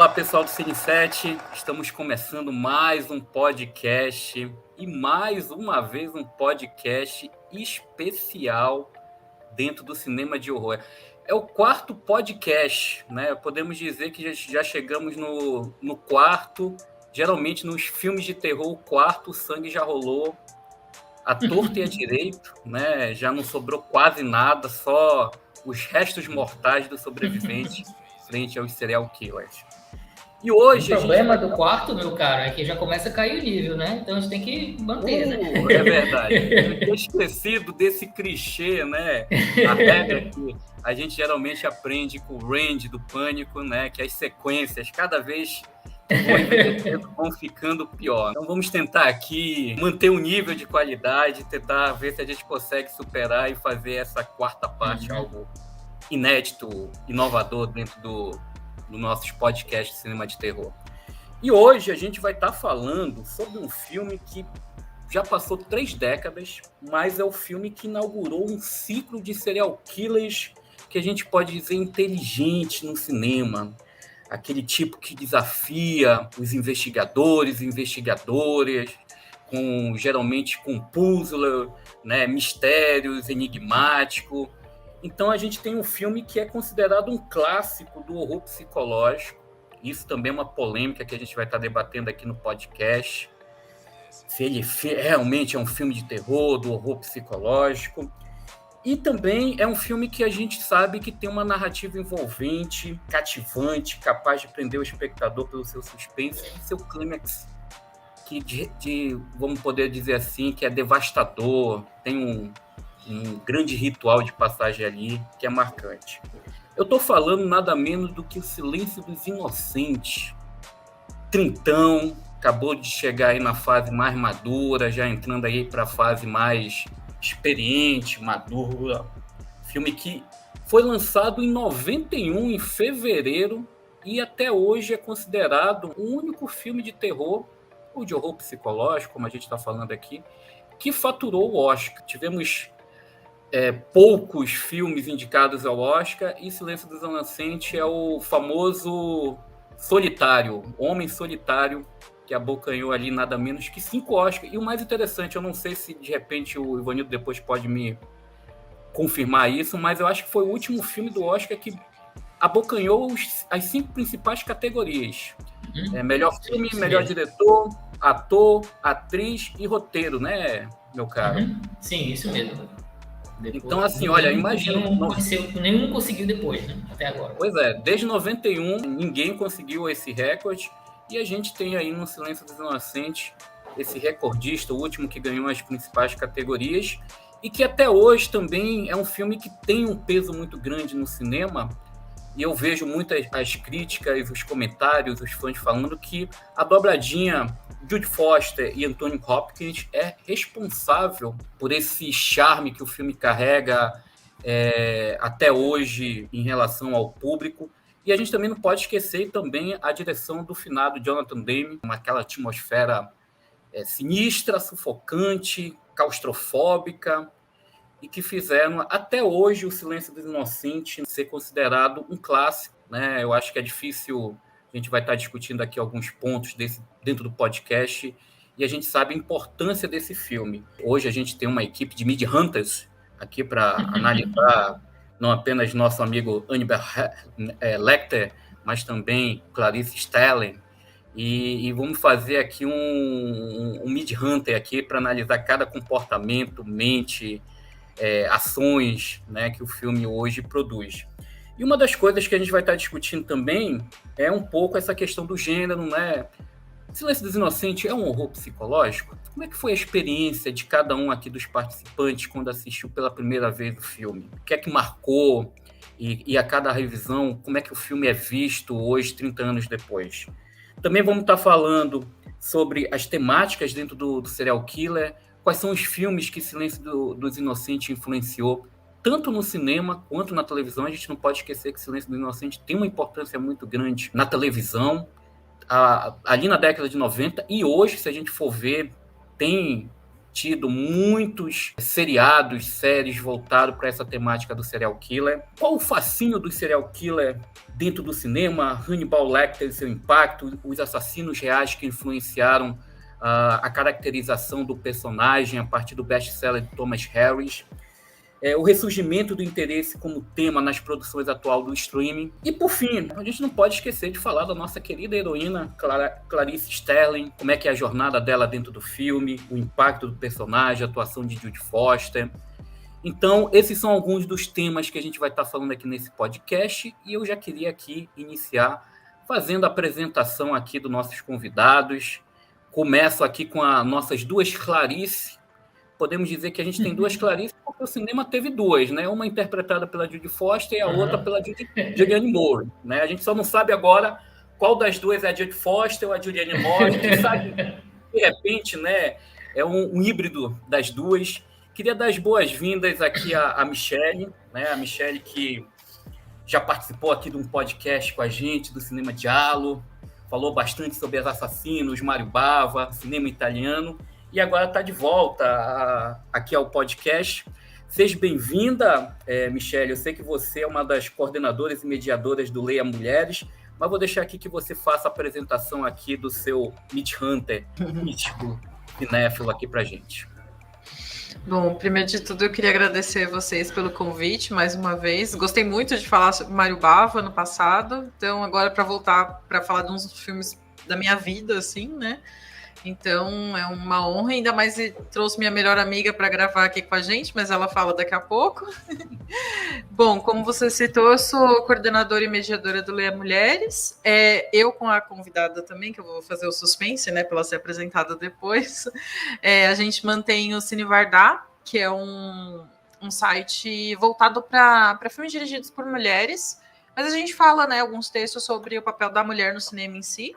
Olá, pessoal do Cine7, estamos começando mais um podcast e mais uma vez um podcast especial dentro do cinema de horror. É o quarto podcast, né? Podemos dizer que já chegamos no quarto. Geralmente nos filmes de terror, o quarto, o sangue já rolou à torta e à direito, né? Já não sobrou quase nada, só os restos mortais do sobrevivente frente aos serial killers. E O hoje a gente problema vai... do quarto, meu caro, é que já começa a cair o nível, né? Então a gente tem que manter, né? É verdade. Eu tinha esquecido desse clichê, né? A regra que a gente geralmente aprende com o Randy do Pânico, né? Que as sequências, cada vez que vão envelhecendo, vão ficando pior. Então vamos tentar aqui manter um nível de qualidade, tentar ver se a gente consegue superar e fazer essa quarta parte algo inédito, inovador dentro do nossos podcasts de cinema de terror. E hoje a gente vai estar falando sobre um filme que já passou 3 décadas, mas é o filme que inaugurou um ciclo de serial killers que a gente pode dizer inteligente no cinema. Aquele tipo que desafia os investigadores e investigadoras, geralmente com puzzle, né, mistérios, enigmático. Então a gente tem um filme que é considerado um clássico do horror psicológico. Isso também é uma polêmica que a gente vai estar debatendo aqui no podcast. Se ele realmente é um filme de terror, do horror psicológico. E também é um filme que a gente sabe que tem uma narrativa envolvente, cativante, capaz de prender o espectador pelo seu suspense e seu clímax, que vamos poder dizer assim, que é devastador, tem um grande ritual de passagem ali que é marcante. Eu estou falando nada menos do que O Silêncio dos Inocentes. Trintão, acabou de chegar aí na fase mais madura, já entrando aí para a fase mais experiente, madura. Filme que foi lançado em 91, em fevereiro, e até hoje é considerado o único filme de terror, ou de horror psicológico, como a gente está falando aqui, que faturou o Oscar. Tivemos poucos filmes indicados ao Oscar, e Silêncio dos Inocentes é o famoso solitário, homem solitário, que abocanhou ali nada menos que 5 Oscars. E o mais interessante, eu não sei se de repente o Ivanildo depois pode me confirmar isso, mas eu acho que foi o último filme do Oscar que abocanhou as 5 principais categorias. Melhor filme, melhor diretor, ator, atriz e roteiro, né, meu caro? Sim, isso mesmo. Depois, então, assim, olha, imagina... Nenhum conseguiu depois, né? Até agora. Pois é, desde 91, ninguém conseguiu esse recorde, e a gente tem aí no Silêncio dos Inocentes esse recordista, o último que ganhou as principais categorias, e que até hoje também é um filme que tem um peso muito grande no cinema, e eu vejo muitas as críticas, os comentários, os fãs falando que a dobradinha Jude Foster e Anthony Hopkins é responsável por esse charme que o filme carrega até hoje em relação ao público. E a gente também não pode esquecer também a direção do finado Jonathan Demme, aquela atmosfera sinistra, sufocante, claustrofóbica, e que fizeram até hoje o Silêncio dos Inocentes ser considerado um clássico, né? Eu acho que é difícil, a gente vai estar discutindo aqui alguns pontos dentro do podcast, e a gente sabe a importância desse filme. Hoje a gente tem uma equipe de Mid Hunters aqui para analisar não apenas nosso amigo Hannibal Lecter, mas também Clarice Starling, e vamos fazer aqui um Mid Hunter aqui para analisar cada comportamento, mente, ações, né, que o filme hoje produz. E uma das coisas que a gente vai estar discutindo também é um pouco essa questão do gênero, né? Silêncio dos Inocentes é um horror psicológico? Como é que foi a experiência de cada um aqui dos participantes quando assistiu pela primeira vez o filme? O que é que marcou? E a cada revisão, como é que o filme é visto hoje, 30 anos depois? Também vamos estar falando sobre as temáticas dentro do serial killer, quais são os filmes que Silêncio dos Inocentes influenciou, tanto no cinema quanto na televisão. A gente não pode esquecer que Silêncio dos Inocentes tem uma importância muito grande na televisão, ali na década de 90, e hoje, se a gente for ver, tem tido muitos seriados, séries voltados para essa temática do serial killer. Qual o fascínio do serial killer dentro do cinema? Hannibal Lecter e seu impacto, os assassinos reais que influenciaram a caracterização do personagem a partir do best-seller de Thomas Harris. O ressurgimento do interesse como tema nas produções atuais do streaming. E, por fim, a gente não pode esquecer de falar da nossa querida heroína, Clarice Starling, como é que é a jornada dela dentro do filme, o impacto do personagem, a atuação de Judy Foster. Então, esses são alguns dos temas que a gente vai estar falando aqui nesse podcast, e eu já queria aqui iniciar fazendo a apresentação aqui dos nossos convidados. Começo aqui com as nossas duas Clarice. Podemos dizer que a gente tem duas Clarice, porque o cinema teve duas, né? Uma interpretada pela Judy Foster e a outra pela Julianne Moore, né? A gente só não sabe agora qual das duas é a Judy Foster ou a Julianne Moore. Quem sabe, de repente, né? É um híbrido das duas. Queria dar as boas-vindas aqui à Michelle, né? A Michelle que já participou aqui de um podcast com a gente, do Cinema Giallo, falou bastante sobre os assassinos, Mario Bava, cinema italiano, e agora está de volta aqui ao podcast. Seja bem-vinda, Michelle. Eu sei que você é uma das coordenadoras e mediadoras do Leia Mulheres, mas vou deixar aqui que você faça a apresentação aqui do seu Midhunter, mítico cinéfilo aqui para a gente. Bom, primeiro de tudo eu queria agradecer a vocês pelo convite mais uma vez. Gostei muito de falar sobre Mario Bava no passado, então agora para voltar para falar de uns filmes da minha vida, assim, né? Então é uma honra, ainda mais trouxe minha melhor amiga para gravar aqui com a gente, mas ela fala daqui a pouco. Bom, como você citou, eu sou coordenadora e mediadora do Leia Mulheres. Eu com a convidada também, que eu vou fazer o suspense, né, para ela ser apresentada depois. A gente mantém o Cine Vardá, que é um site voltado para filmes dirigidos por mulheres, mas a gente fala, né, alguns textos sobre o papel da mulher no cinema em si.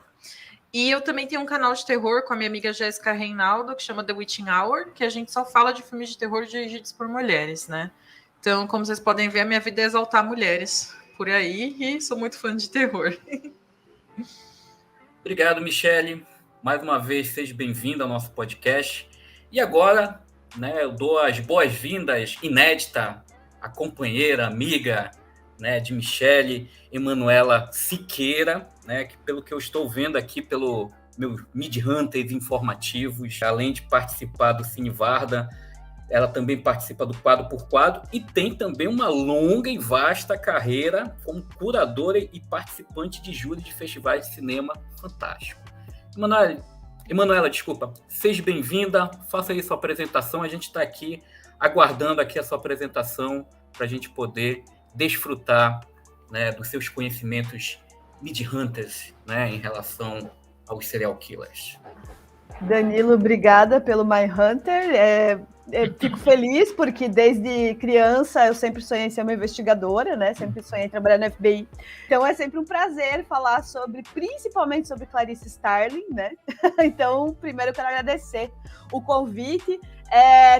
E eu também tenho um canal de terror com a minha amiga Jéssica Reinaldo, que chama The Witching Hour, que a gente só fala de filmes de terror dirigidos por mulheres, né? Então, como vocês podem ver, a minha vida é exaltar mulheres por aí, e sou muito fã de terror. Obrigado, Michelle. Mais uma vez, seja bem-vinda ao nosso podcast. E agora, né, eu dou as boas-vindas inédita à companheira, amiga, né, de Michelle, Emanuela Siqueira, né, que pelo que eu estou vendo aqui pelo meu Midhunters informativos, além de participar do Cine Varda, ela também participa do Quadro por Quadro e tem também uma longa e vasta carreira como curadora e participante de júri de festivais de cinema fantástico. Emanuela, desculpa, seja bem-vinda, faça aí sua apresentação, a gente está aqui aguardando aqui a sua apresentação para a gente poder desfrutar, né, dos seus conhecimentos Midhunters, né, em relação aos serial killers. Danilo, obrigada pelo Mindhunter. Fico feliz porque desde criança eu sempre sonhei em ser uma investigadora, né? Sempre sonhei em trabalhar no FBI. Então é sempre um prazer falar principalmente sobre Clarice Starling, né? Então, primeiro eu quero agradecer o convite.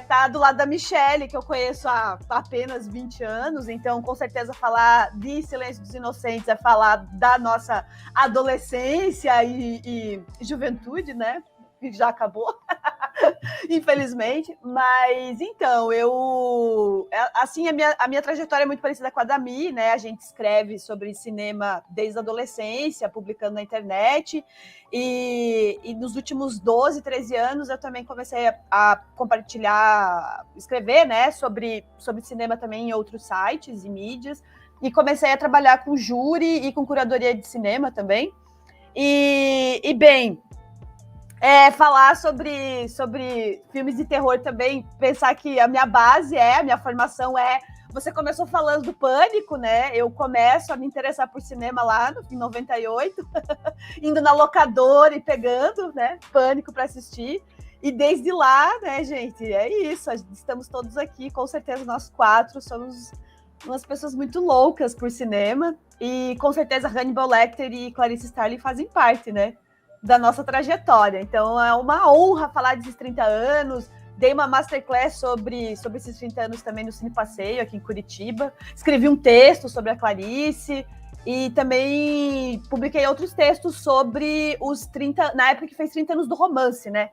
Tá do lado da Michelle, que eu conheço há apenas 20 anos, então com certeza falar de Silêncio dos Inocentes é falar da nossa adolescência e juventude, né? Que já acabou, infelizmente. Mas então, assim, a minha trajetória é muito parecida com a da Mi, né? A gente escreve sobre cinema desde a adolescência, publicando na internet. E nos últimos 12, 13 anos eu também comecei a compartilhar, escrever, né, sobre cinema também em outros sites e mídias. E comecei a trabalhar com júri e com curadoria de cinema também. Bem, falar sobre filmes de terror também, pensar que a minha base a minha formação você começou falando do Pânico, né? Eu começo a me interessar por cinema lá em 98, indo na locadora e pegando, né, Pânico para assistir. E desde lá, né, gente, é isso. Estamos todos aqui, com certeza nós quatro somos umas pessoas muito loucas por cinema. E com certeza Hannibal Lecter e Clarice Starling fazem parte, né, da nossa trajetória. Então é uma honra falar desses 30 anos. Dei uma masterclass sobre esses 30 anos também no Cine Passeio, aqui em Curitiba. Escrevi um texto sobre a Clarice e também publiquei outros textos sobre os 30, na época que fez 30 anos do romance, né?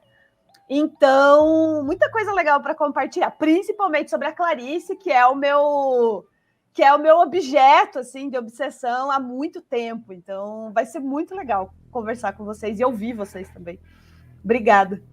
Então, muita coisa legal para compartilhar, principalmente sobre a Clarice, que é o meu objeto assim de obsessão há muito tempo. Então, vai ser muito legal conversar com vocês e ouvir vocês também. Obrigada.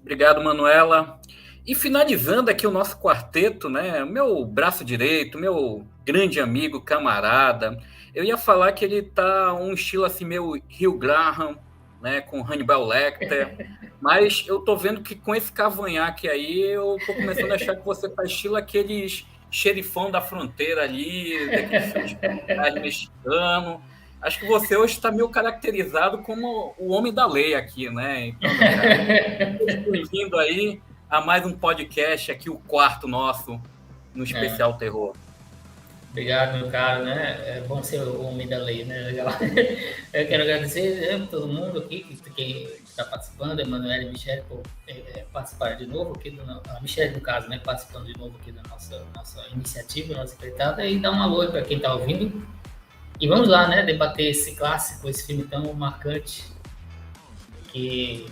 Obrigado, Manuela. E finalizando aqui o nosso quarteto, né? Meu braço direito, meu grande amigo, camarada. Eu ia falar que ele tá um estilo assim meio Hugh Graham, né? Com Hannibal Lecter. Mas eu tô vendo que com esse cavanhaque aí, eu tô começando a achar que você tá estilo aqueles xerifão da fronteira ali, daqueles filmes mexicano. Acho que você hoje está meio caracterizado como o homem da lei aqui, né? Então, cara, bem-vindo aí a mais um podcast aqui, o quarto nosso no Especial Terror. Obrigado, meu caro, né? É bom ser o homem da lei, né? Legal. Eu quero agradecer a todo mundo aqui que está participando, a Emanuele e a Michelle, por participar de novo aqui, a Michelle, no caso, né? Participando de novo aqui da nossa iniciativa, nossa empreitada, e dar um alô para quem está ouvindo. E vamos lá, né? Debater esse clássico, esse filme tão marcante, que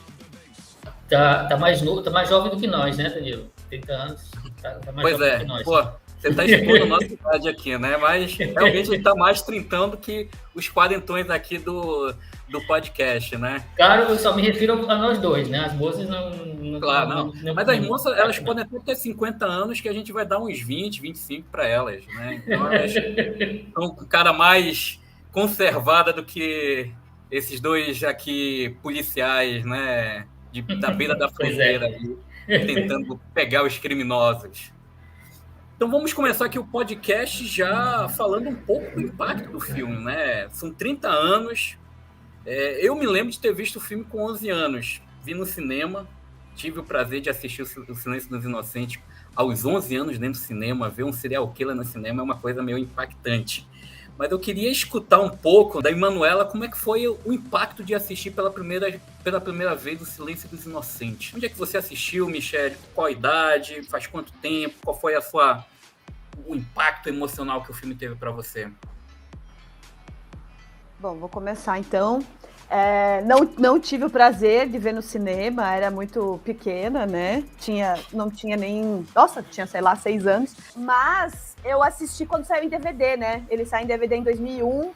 tá mais novo, tá mais jovem do que nós, né, Danilo? 30 anos, tá mais pois jovem do que nós. Pô, você está expondo a nossa idade aqui, né? Mas realmente ele está mais trintando que os quarentões aqui do podcast, né? Claro, eu só me refiro a nós dois, né? As moças não. Claro, não. Mas as moças, elas podem até ter 50 anos, que a gente vai dar uns 20, 25 para elas, né? Então elas são um cara mais conservada do que esses dois aqui policiais, né? Da beira da fronteira ali, tentando pegar os criminosos. Então vamos começar aqui o podcast já falando um pouco do impacto do filme, né? São 30 anos. Eu me lembro de ter visto o filme com 11 anos. Vi no cinema, tive o prazer de assistir o Silêncio dos Inocentes aos 11 anos dentro do cinema. Ver um serial killer no cinema é uma coisa meio impactante. Mas eu queria escutar um pouco da Emanuela como é que foi o impacto de assistir pela primeira vez o Silêncio dos Inocentes. Onde é que você assistiu, Michelle? Qual a idade? Faz quanto tempo? Qual foi o impacto emocional que o filme teve para você? Bom, vou começar então. Não tive o prazer de ver no cinema, era muito pequena, né? Não tinha nem... Nossa, tinha, sei lá, 6 anos. Mas eu assisti quando saiu em DVD, né? Ele saiu em DVD em 2001.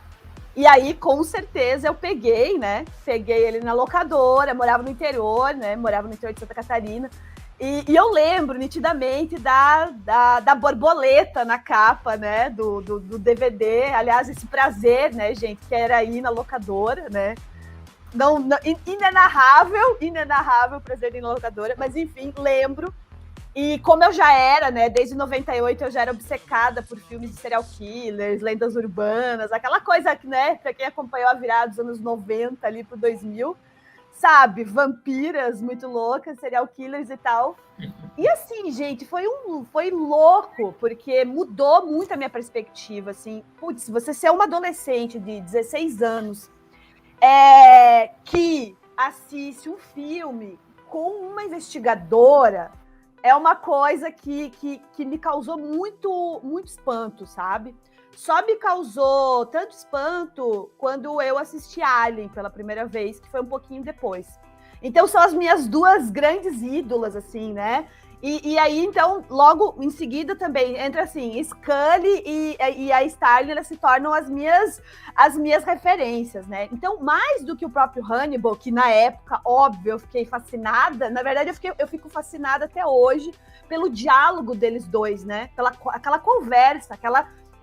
E aí, com certeza, eu peguei, né? Peguei ele na locadora, morava no interior, né? Morava no interior de Santa Catarina. E eu lembro nitidamente da borboleta na capa, né? Do DVD. Aliás, esse prazer, né, gente, que era ir na locadora, né? Inenarrável o prazer de ir na locadora, mas enfim, lembro. E como eu já era, né, desde 98 eu já era obcecada por filmes de serial killers, lendas urbanas, aquela coisa que, né, pra quem acompanhou a virada dos anos 90 ali pro 2000, sabe, vampiras muito loucas, serial killers e tal. E assim, gente, foi louco, porque mudou muito a minha perspectiva, assim. Putz, você ser uma adolescente de 16 anos que assiste um filme com uma investigadora é uma coisa que me causou muito, muito espanto, sabe? Só me causou tanto espanto quando eu assisti Alien pela primeira vez, que foi um pouquinho depois. Então, são as minhas duas grandes ídolas, assim, né? E aí, então, logo em seguida também, entra assim, Scully e a Starling, elas se tornam as minhas referências, né? Então, mais do que o próprio Hannibal, que na época, óbvio, eu fiquei fascinada, na verdade, eu fico fascinada até hoje pelo diálogo deles dois, né? Aquela conversa,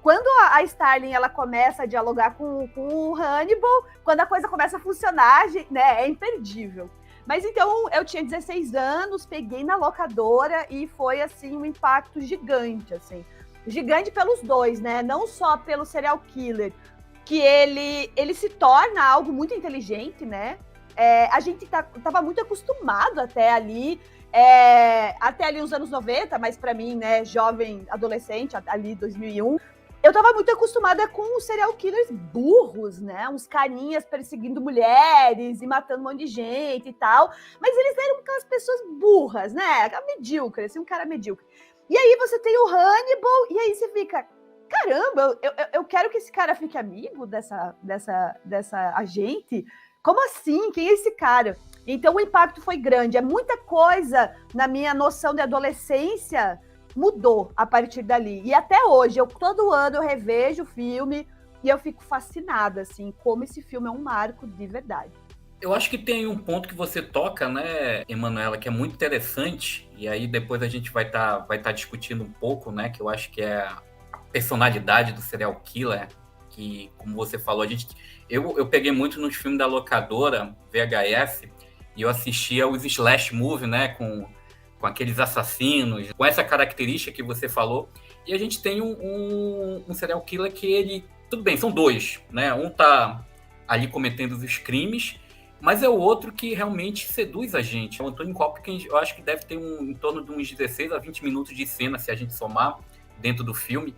quando a Starling ela começa a dialogar com o Hannibal, quando a coisa começa a funcionar, né, é imperdível. Mas então eu tinha 16 anos, peguei na locadora e foi assim um impacto gigante, assim. Gigante pelos dois, né? Não só pelo serial killer, que ele se torna algo muito inteligente, né? A gente tava muito acostumado até ali os anos 90, mas para mim, né, jovem adolescente, ali 2001, eu tava muito acostumada com os serial killers burros, né? Uns carinhas perseguindo mulheres e matando um monte de gente e tal. Mas eles eram aquelas pessoas burras, né? Medíocre, assim, um cara medíocre. E aí você tem o Hannibal, e aí você fica... Caramba, eu quero que esse cara fique amigo dessa agente. como assim? Quem é esse cara? Então o impacto foi grande. É muita coisa na minha noção de adolescência mudou a partir dali. E até hoje, todo ano eu revejo o filme e eu fico fascinada, assim, como esse filme é um marco de verdade. Eu acho que tem um ponto que você toca, né, Emanuela, que é muito interessante, e aí depois a gente vai tá discutindo um pouco, né, que eu acho que é a personalidade do serial killer, que, como você falou, eu peguei muito nos filmes da locadora, VHS, e eu assistia os slash movie, né, com aqueles assassinos, com essa característica que você falou, e a gente tem um serial killer que ele, tudo bem, são dois, né, um tá ali cometendo os crimes, mas é o outro que realmente seduz a gente. O Anthony Hopkins, eu acho que deve ter em torno de uns 16 a 20 minutos de cena, se a gente somar, dentro do filme.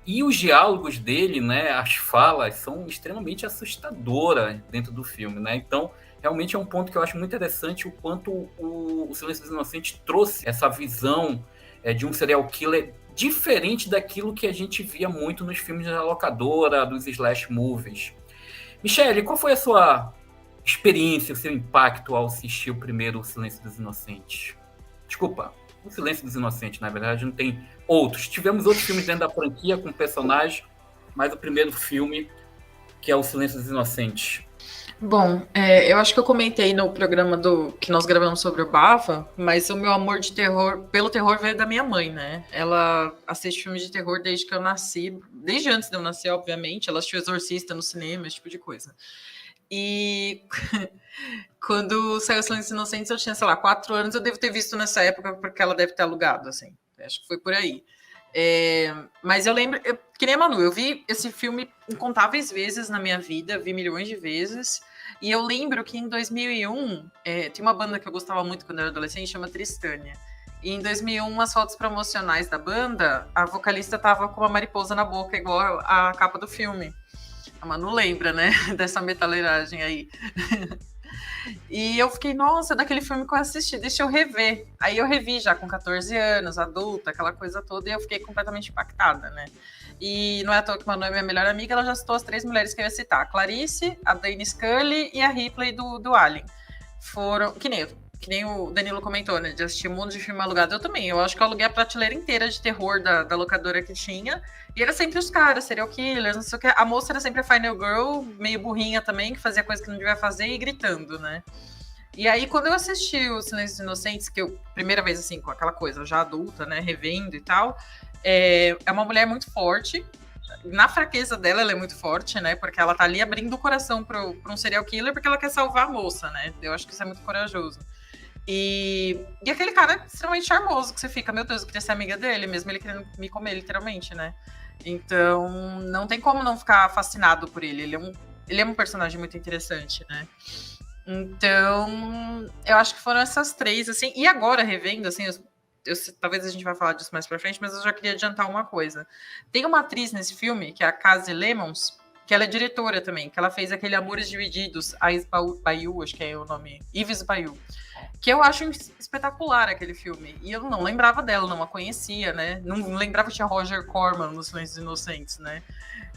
E os diálogos dele, né, as falas, são extremamente assustadoras dentro do filme, né? Então, realmente é um ponto que eu acho muito interessante, o quanto o Silêncio dos Inocentes trouxe essa visão de um serial killer diferente daquilo que a gente via muito nos filmes da locadora, dos slash movies. Michele, qual foi a sua experiência, o seu impacto ao assistir o primeiro Silêncio dos Inocentes? Desculpa, o Silêncio dos Inocentes, na verdade, não tem outros. Tivemos outros filmes dentro da franquia com personagens, mas o primeiro filme, que é o Silêncio dos Inocentes. Bom, eu acho que eu comentei no programa que nós gravamos sobre o Bava, mas o meu amor de terror, pelo terror veio da minha mãe, né? Ela assiste filmes de terror desde que eu nasci, desde antes de eu nascer, obviamente. Ela assistiu Exorcista no cinema, esse tipo de coisa. E quando saiu Silêncio dos Inocentes, eu tinha, sei lá, 4 anos, eu devo ter visto nessa época, porque ela deve ter alugado, assim. Acho que foi por aí. Mas eu lembro, que nem a Manu, eu vi esse filme incontáveis vezes na minha vida, vi milhões de vezes, e eu lembro que em 2001, tem uma banda que eu gostava muito quando eu era adolescente, chama Tristânia. E em 2001, as fotos promocionais da banda, a vocalista tava com uma mariposa na boca, igual a capa do filme. A Manu lembra, né, dessa metaleiragem aí. E eu fiquei, nossa, daquele filme que eu assisti, deixa eu rever. Aí eu revi já com 14 anos, adulta, aquela coisa toda, e eu fiquei completamente impactada, né? E não é à toa que Manu é minha melhor amiga, ela já citou as 3 mulheres que eu ia citar. A Clarice, a Dana Scully e a Ripley do Alien. Foram, que nem o Danilo comentou, né, de assistir um monte de filme alugado. Eu também, eu acho que eu aluguei a prateleira inteira de terror da locadora que tinha, e era sempre os caras, serial killers, não sei o que. A moça era sempre a Final Girl, meio burrinha também, que fazia coisa que não devia fazer e gritando, né. E aí, quando eu assisti o Silêncio dos Inocentes, que eu, primeira vez, assim, com aquela coisa já adulta, né, revendo e tal, é uma mulher muito forte. Na fraqueza dela, ela é muito forte, né? Porque ela tá ali abrindo o coração pra um serial killer porque ela quer salvar a moça, né? Eu acho que isso é muito corajoso. E aquele cara extremamente charmoso, que você fica, meu Deus, eu queria ser amiga dele, mesmo ele querendo me comer, literalmente, né? Então, não tem como não ficar fascinado por ele. Ele é um personagem muito interessante, né? Então, eu acho que foram essas 3, assim. E agora, revendo, assim, talvez a gente vai falar disso mais pra frente, mas eu já queria adiantar uma coisa. Tem uma atriz nesse filme, que é a Cassie Lemons, que ela é diretora também, que ela fez aquele Amores Divididos, a Yves Bayou, acho que é o nome, Yves Bayou, que eu acho espetacular aquele filme. E eu não lembrava dela, não a conhecia, né? Não lembrava que tinha Roger Corman nos Silêncios Inocentes, né?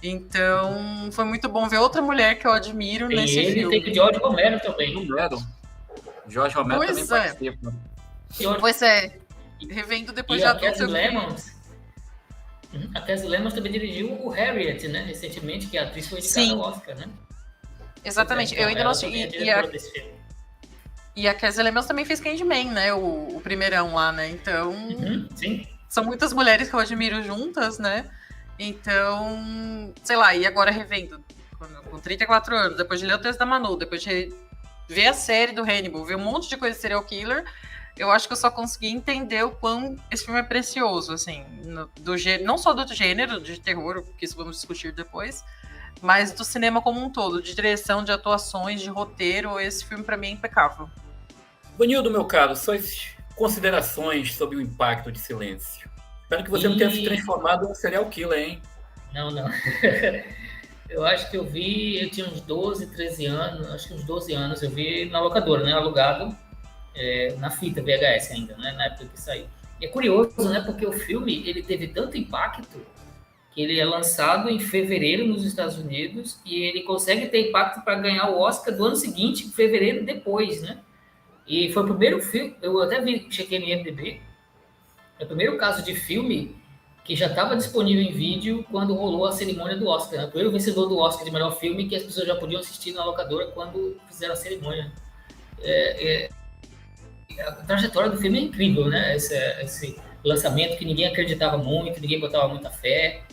Então, foi muito bom ver outra mulher que eu admiro nesse filme. Tem o George Romero também. George Romero também participa. Pois é. Revendo depois de adulto. A Cassie Lemons também dirigiu o Harriet, né? Recentemente, que a atriz foi indicada ao Oscar, né? Exatamente. Eu ainda não assisti. E a Cassie Lemons também fez Candyman, né? O primeirão lá, né? Então, sim. São muitas mulheres que eu admiro juntas, né? Então, sei lá, e agora revendo, com 34 anos, depois de ler o texto da Manu, depois de ver a série do Hannibal, ver um monte de coisa de serial killer, eu acho que eu só consegui entender o quão esse filme é precioso, assim, não só do gênero de terror, que isso vamos discutir depois, mas do cinema como um todo, de direção, de atuações, de roteiro. Esse filme pra mim é impecável. Vanildo, meu caro, suas considerações sobre o impacto de Silêncio. Espero que você não tenha se transformado em um serial killer, hein? Não. Eu acho que eu tinha uns 12, 13 anos, acho que uns 12 anos, eu vi na locadora, né, alugado, na fita VHS ainda, né, na época que saiu. E é curioso, né, porque o filme, ele teve tanto impacto que ele é lançado em fevereiro nos Estados Unidos e ele consegue ter impacto para ganhar o Oscar do ano seguinte, em fevereiro depois, né? E foi o primeiro filme, eu até chequei no IMDb, é o primeiro caso de filme que já estava disponível em vídeo quando rolou a cerimônia do Oscar, né? O primeiro vencedor do Oscar de melhor filme que as pessoas já podiam assistir na locadora quando fizeram a cerimônia. A trajetória do filme é incrível, né? Esse lançamento que ninguém acreditava muito, ninguém botava muita fé.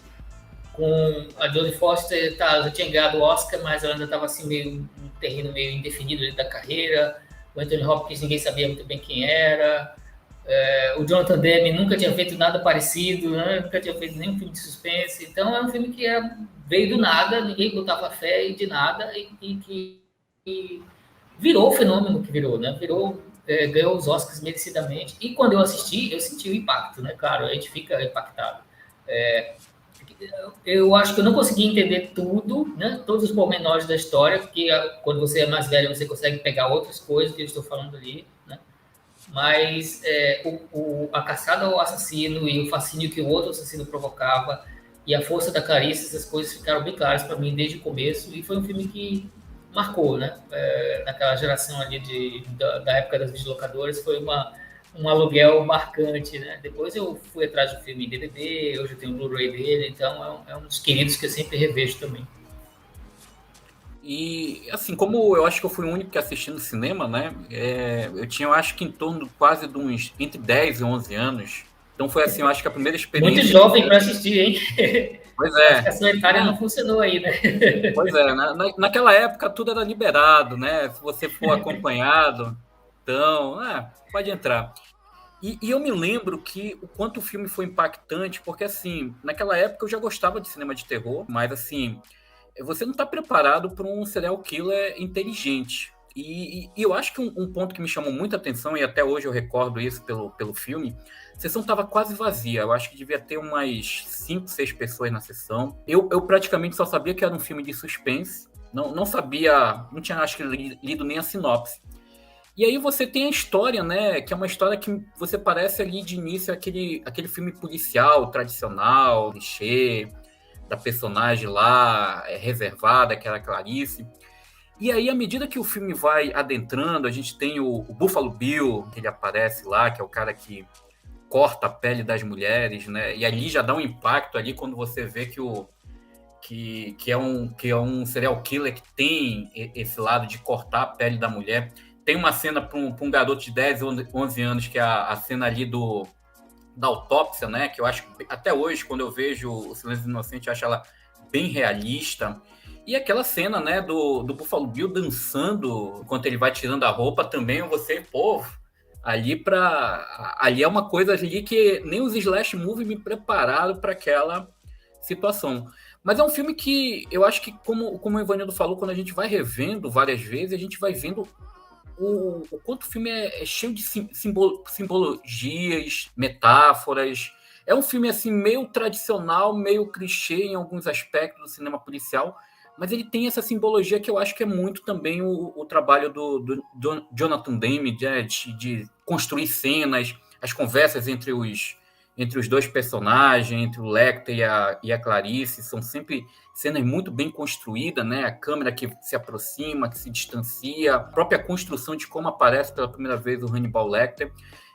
Com a Jodie Foster, já tinha ganhado o Oscar, mas ela ainda estava assim, meio um terreno meio indefinido ali da carreira. O Anthony Hopkins ninguém sabia muito bem quem era. O Jonathan Demme nunca tinha feito nada parecido, né? Nunca tinha feito nenhum filme de suspense. Então é um filme que veio do nada, ninguém botava fé de nada e que virou o fenômeno que virou, né? Ganhou os Oscars merecidamente. E quando eu assisti, eu senti o impacto, né? Claro, a gente fica impactado. Eu acho que eu não consegui entender tudo, né? Todos os pormenores da história, porque quando você é mais velho, você consegue pegar outras coisas que eu estou falando ali, né? Mas a caçada ao assassino e o fascínio que o outro assassino provocava e a força da Clarice, essas coisas ficaram bem claras para mim desde o começo, e foi um filme que marcou, né? Naquela geração ali da época das videolocadoras, foi um aluguel marcante, né? Depois eu fui atrás do filme em DVD, hoje eu tenho um Blu-ray dele, então é um dos queridos que eu sempre revejo também. E, assim, como eu acho que eu fui o único que assisti no cinema, né? Eu tinha, eu acho que em torno quase de uns entre 10 e 11 anos. Então foi, assim, eu acho que a primeira experiência... Muito jovem para assistir, hein? Pois é. Acho que a sua etária não funcionou aí, né? Pois é, naquela época tudo era liberado, né? Se você for acompanhado, então, pode entrar. E eu me lembro que o quanto o filme foi impactante, porque, assim, naquela época eu já gostava de cinema de terror, mas, assim, você não está preparado para um serial killer inteligente. E eu acho que um ponto que me chamou muita atenção, e até hoje eu recordo isso pelo filme, a sessão estava quase vazia. Eu acho que devia ter umas 5, 6 pessoas na sessão. Eu praticamente só sabia que era um filme de suspense. Não sabia, não tinha, acho que, lido nem a sinopse. E aí você tem a história, né? Que é uma história que você parece ali de início aquele filme policial tradicional, clichê, da personagem lá reservada, que era a Clarice. E aí, à medida que o filme vai adentrando, a gente tem o Buffalo Bill, que ele aparece lá, que é o cara que corta a pele das mulheres, né? E ali já dá um impacto ali quando você vê que é um serial killer que tem esse lado de cortar a pele da mulher. Tem uma cena para um garoto de 10, 11 anos, que é a cena ali da autópsia, né? Que eu acho que até hoje, quando eu vejo o Silêncio do Inocente, eu acho ela bem realista. E aquela cena, né, do Buffalo Bill dançando enquanto ele vai tirando a roupa também, ali é uma coisa ali que nem os slash movie me prepararam para aquela situação. Mas é um filme que eu acho que, como o Ivanildo falou, quando a gente vai revendo várias vezes, a gente vai vendo o quanto o filme é cheio de simbologias, metáforas. É um filme assim meio tradicional, meio clichê em alguns aspectos do cinema policial, mas ele tem essa simbologia que eu acho que é muito também o trabalho do Jonathan Demme, de construir cenas, as conversas entre os dois personagens, entre o Lecter e a Clarice, são sempre cenas muito bem construídas, né? A câmera que se aproxima, que se distancia, a própria construção de como aparece pela primeira vez o Hannibal Lecter.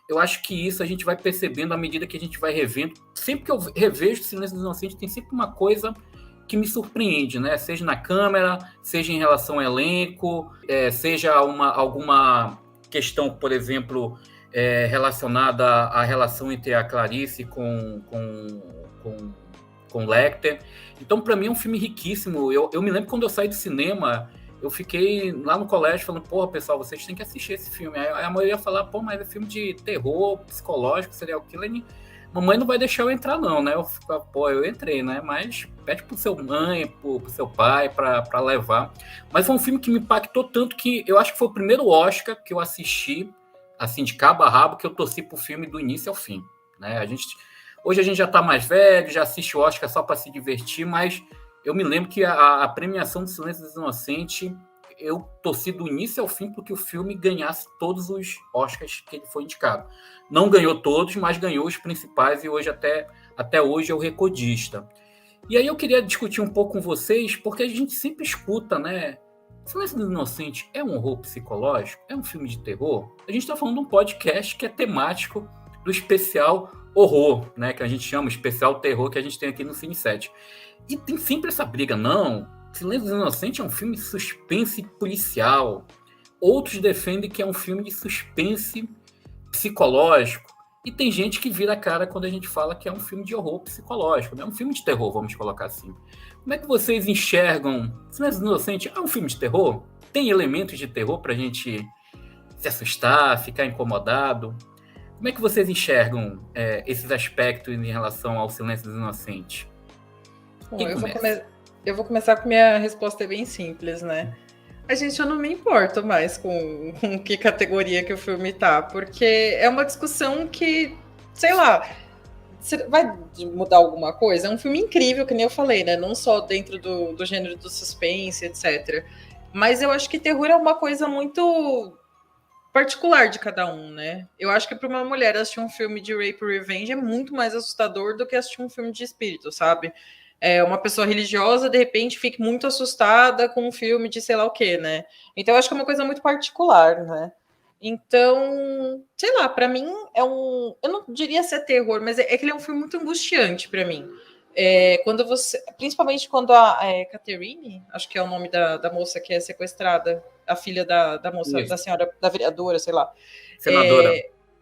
Eu acho que isso a gente vai percebendo à medida que a gente vai revendo. Sempre que eu revejo Silêncio dos Inocentes, tem sempre uma coisa que me surpreende, né? Seja na câmera, seja em relação ao elenco, seja alguma questão, por exemplo, relacionada à relação entre a Clarice com Lecter. Então, para mim, é um filme riquíssimo. Eu me lembro quando eu saí do cinema, eu fiquei lá no colégio falando, porra, pessoal, vocês têm que assistir esse filme. Aí a maioria ia falar, pô, mas é filme de terror, psicológico, serial killer. Mamãe não vai deixar eu entrar, não, né? Eu entrei, né? Mas pede pro seu mãe, pro seu pai, pra levar. Mas foi um filme que me impactou tanto que eu acho que foi o primeiro Oscar que eu assisti, assim, de cabo a rabo, que eu torci pro filme do início ao fim, né? Hoje a gente já tá mais velho, já assiste o Oscar só para se divertir, mas eu me lembro que a premiação do Silêncio dos Inocentes, eu torci do início ao fim porque o filme ganhasse todos os Oscars que ele foi indicado. Não ganhou todos, mas ganhou os principais e hoje até hoje é o recordista. E aí eu queria discutir um pouco com vocês, porque a gente sempre escuta, né? Silêncio dos Inocentes é um horror psicológico? É um filme de terror? A gente está falando de um podcast que é temático do especial horror, né? Que a gente chama especial terror, que a gente tem aqui no Cine 7. E tem sempre essa briga, não. Silêncio dos Inocentes é um filme de suspense policial. Outros defendem que é um filme de suspense psicológico. E tem gente que vira a cara quando a gente fala que é um filme de horror psicológico, né? É um filme de terror, vamos colocar assim. Como é que vocês enxergam? Silêncio dos Inocentes é um filme de terror? Tem elementos de terror pra gente se assustar, ficar incomodado? Como é que vocês enxergam esses aspectos em relação ao Silêncio dos Inocentes? Bom, eu vou começar com minha resposta é bem simples, né? Gente, eu não me importo mais com que categoria que o filme tá, porque é uma discussão que, sei lá, vai mudar alguma coisa? É um filme incrível, que nem eu falei, né? Não só dentro do gênero do suspense, etc. Mas eu acho que terror é uma coisa muito particular de cada um, né? Eu acho que para uma mulher assistir um filme de rape revenge é muito mais assustador do que assistir um filme de espírito, sabe? Uma pessoa religiosa, de repente, fica muito assustada com um filme de sei lá o quê, né? Então, eu acho que é uma coisa muito particular, né? Então, sei lá, para mim eu não diria ser terror, mas é que ele é um filme muito angustiante para mim. Quando você, principalmente quando a Catherine, acho que é o nome da moça que é sequestrada, a filha da moça, isso, da senhora, da vereadora, sei lá.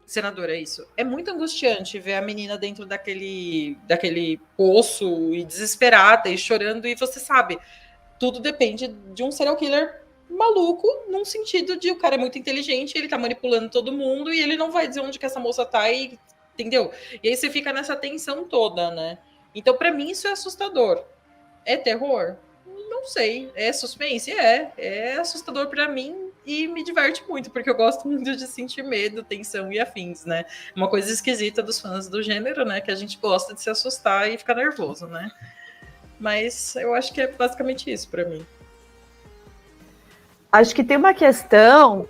Senadora, isso. É muito angustiante ver a menina dentro daquele poço e desesperada e chorando, e você sabe, tudo depende de um serial killer maluco, num sentido de o cara é muito inteligente, ele tá manipulando todo mundo e ele não vai dizer onde que essa moça tá, entendeu? E aí você fica nessa tensão toda, né? Então, pra mim, isso é assustador. É terror? Não sei. É suspense? É assustador pra mim e me diverte muito, porque eu gosto muito de sentir medo, tensão e afins, né? Uma coisa esquisita dos fãs do gênero, né? Que a gente gosta de se assustar e ficar nervoso, né? Mas eu acho que é basicamente isso pra mim. Acho que tem uma questão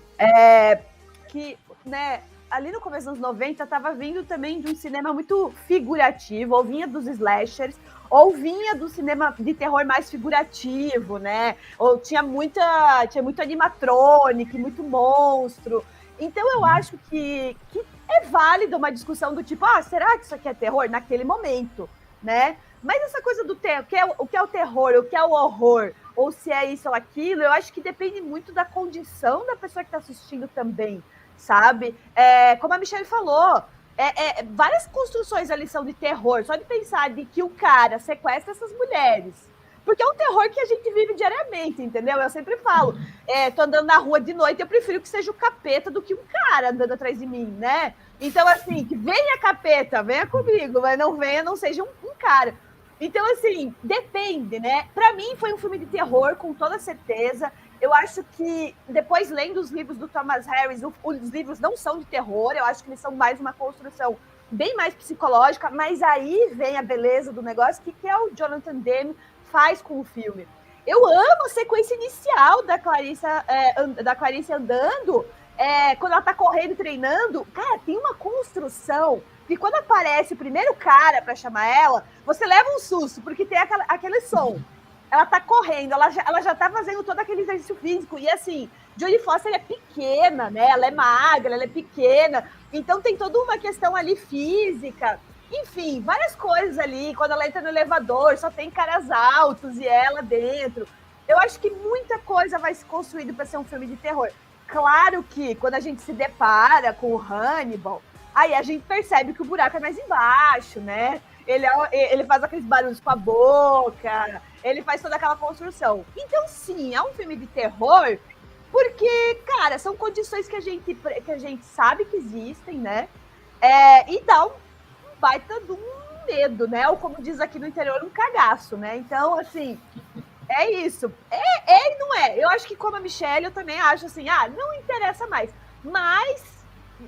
que, né, ali no começo dos 90 estava vindo também de um cinema muito figurativo, ou vinha dos slashers, ou vinha do cinema de terror mais figurativo, né? Ou tinha muito animatronic, muito monstro. Então eu acho que é válido uma discussão do tipo, será que isso aqui é terror? Naquele momento, né? Mas essa coisa do terror, o que é o terror, o que é o horror, ou se é isso ou aquilo, eu acho que depende muito da condição da pessoa que está assistindo também, sabe? Como a Michelle falou, várias construções ali são de terror, só de pensar de que o cara sequestra essas mulheres. Porque é um terror que a gente vive diariamente, entendeu? Eu sempre falo, tô andando na rua de noite, eu prefiro que seja o capeta do que um cara andando atrás de mim, né? Então, assim, que venha capeta, venha comigo, mas não seja um cara. Então, assim, depende, né? Pra mim foi um filme de terror, com toda certeza. Eu acho que, depois lendo os livros do Thomas Harris, os livros não são de terror, eu acho que eles são mais uma construção bem mais psicológica, mas aí vem a beleza do negócio, que é o Jonathan Demme faz com o filme. Eu amo a sequência inicial da Clarice andando, quando ela tá correndo e treinando. Cara, tem uma construção que quando aparece o primeiro cara pra chamar ela, você leva um susto, porque tem aquele som. Ela tá correndo, ela já tá fazendo todo aquele exercício físico. E assim, Jodie Foster é pequena, né? Ela é magra, ela é pequena. Então tem toda uma questão ali física. Enfim, várias coisas ali. Quando ela entra no elevador, só tem caras altos e ela dentro. Eu acho que muita coisa vai se construindo para ser um filme de terror. Claro que quando a gente se depara com o Hannibal, aí a gente percebe que o buraco é mais embaixo, né? Ele faz aqueles barulhos com a boca, ele faz toda aquela construção. Então, sim, é um filme de terror, porque, cara, são condições que a gente sabe que existem, né? E dá um baita de um medo, né? Ou como diz aqui no interior, um cagaço, né? Então, assim, é isso. E não é. Eu acho que, como a Michelle, eu também acho assim, não interessa mais. Mas,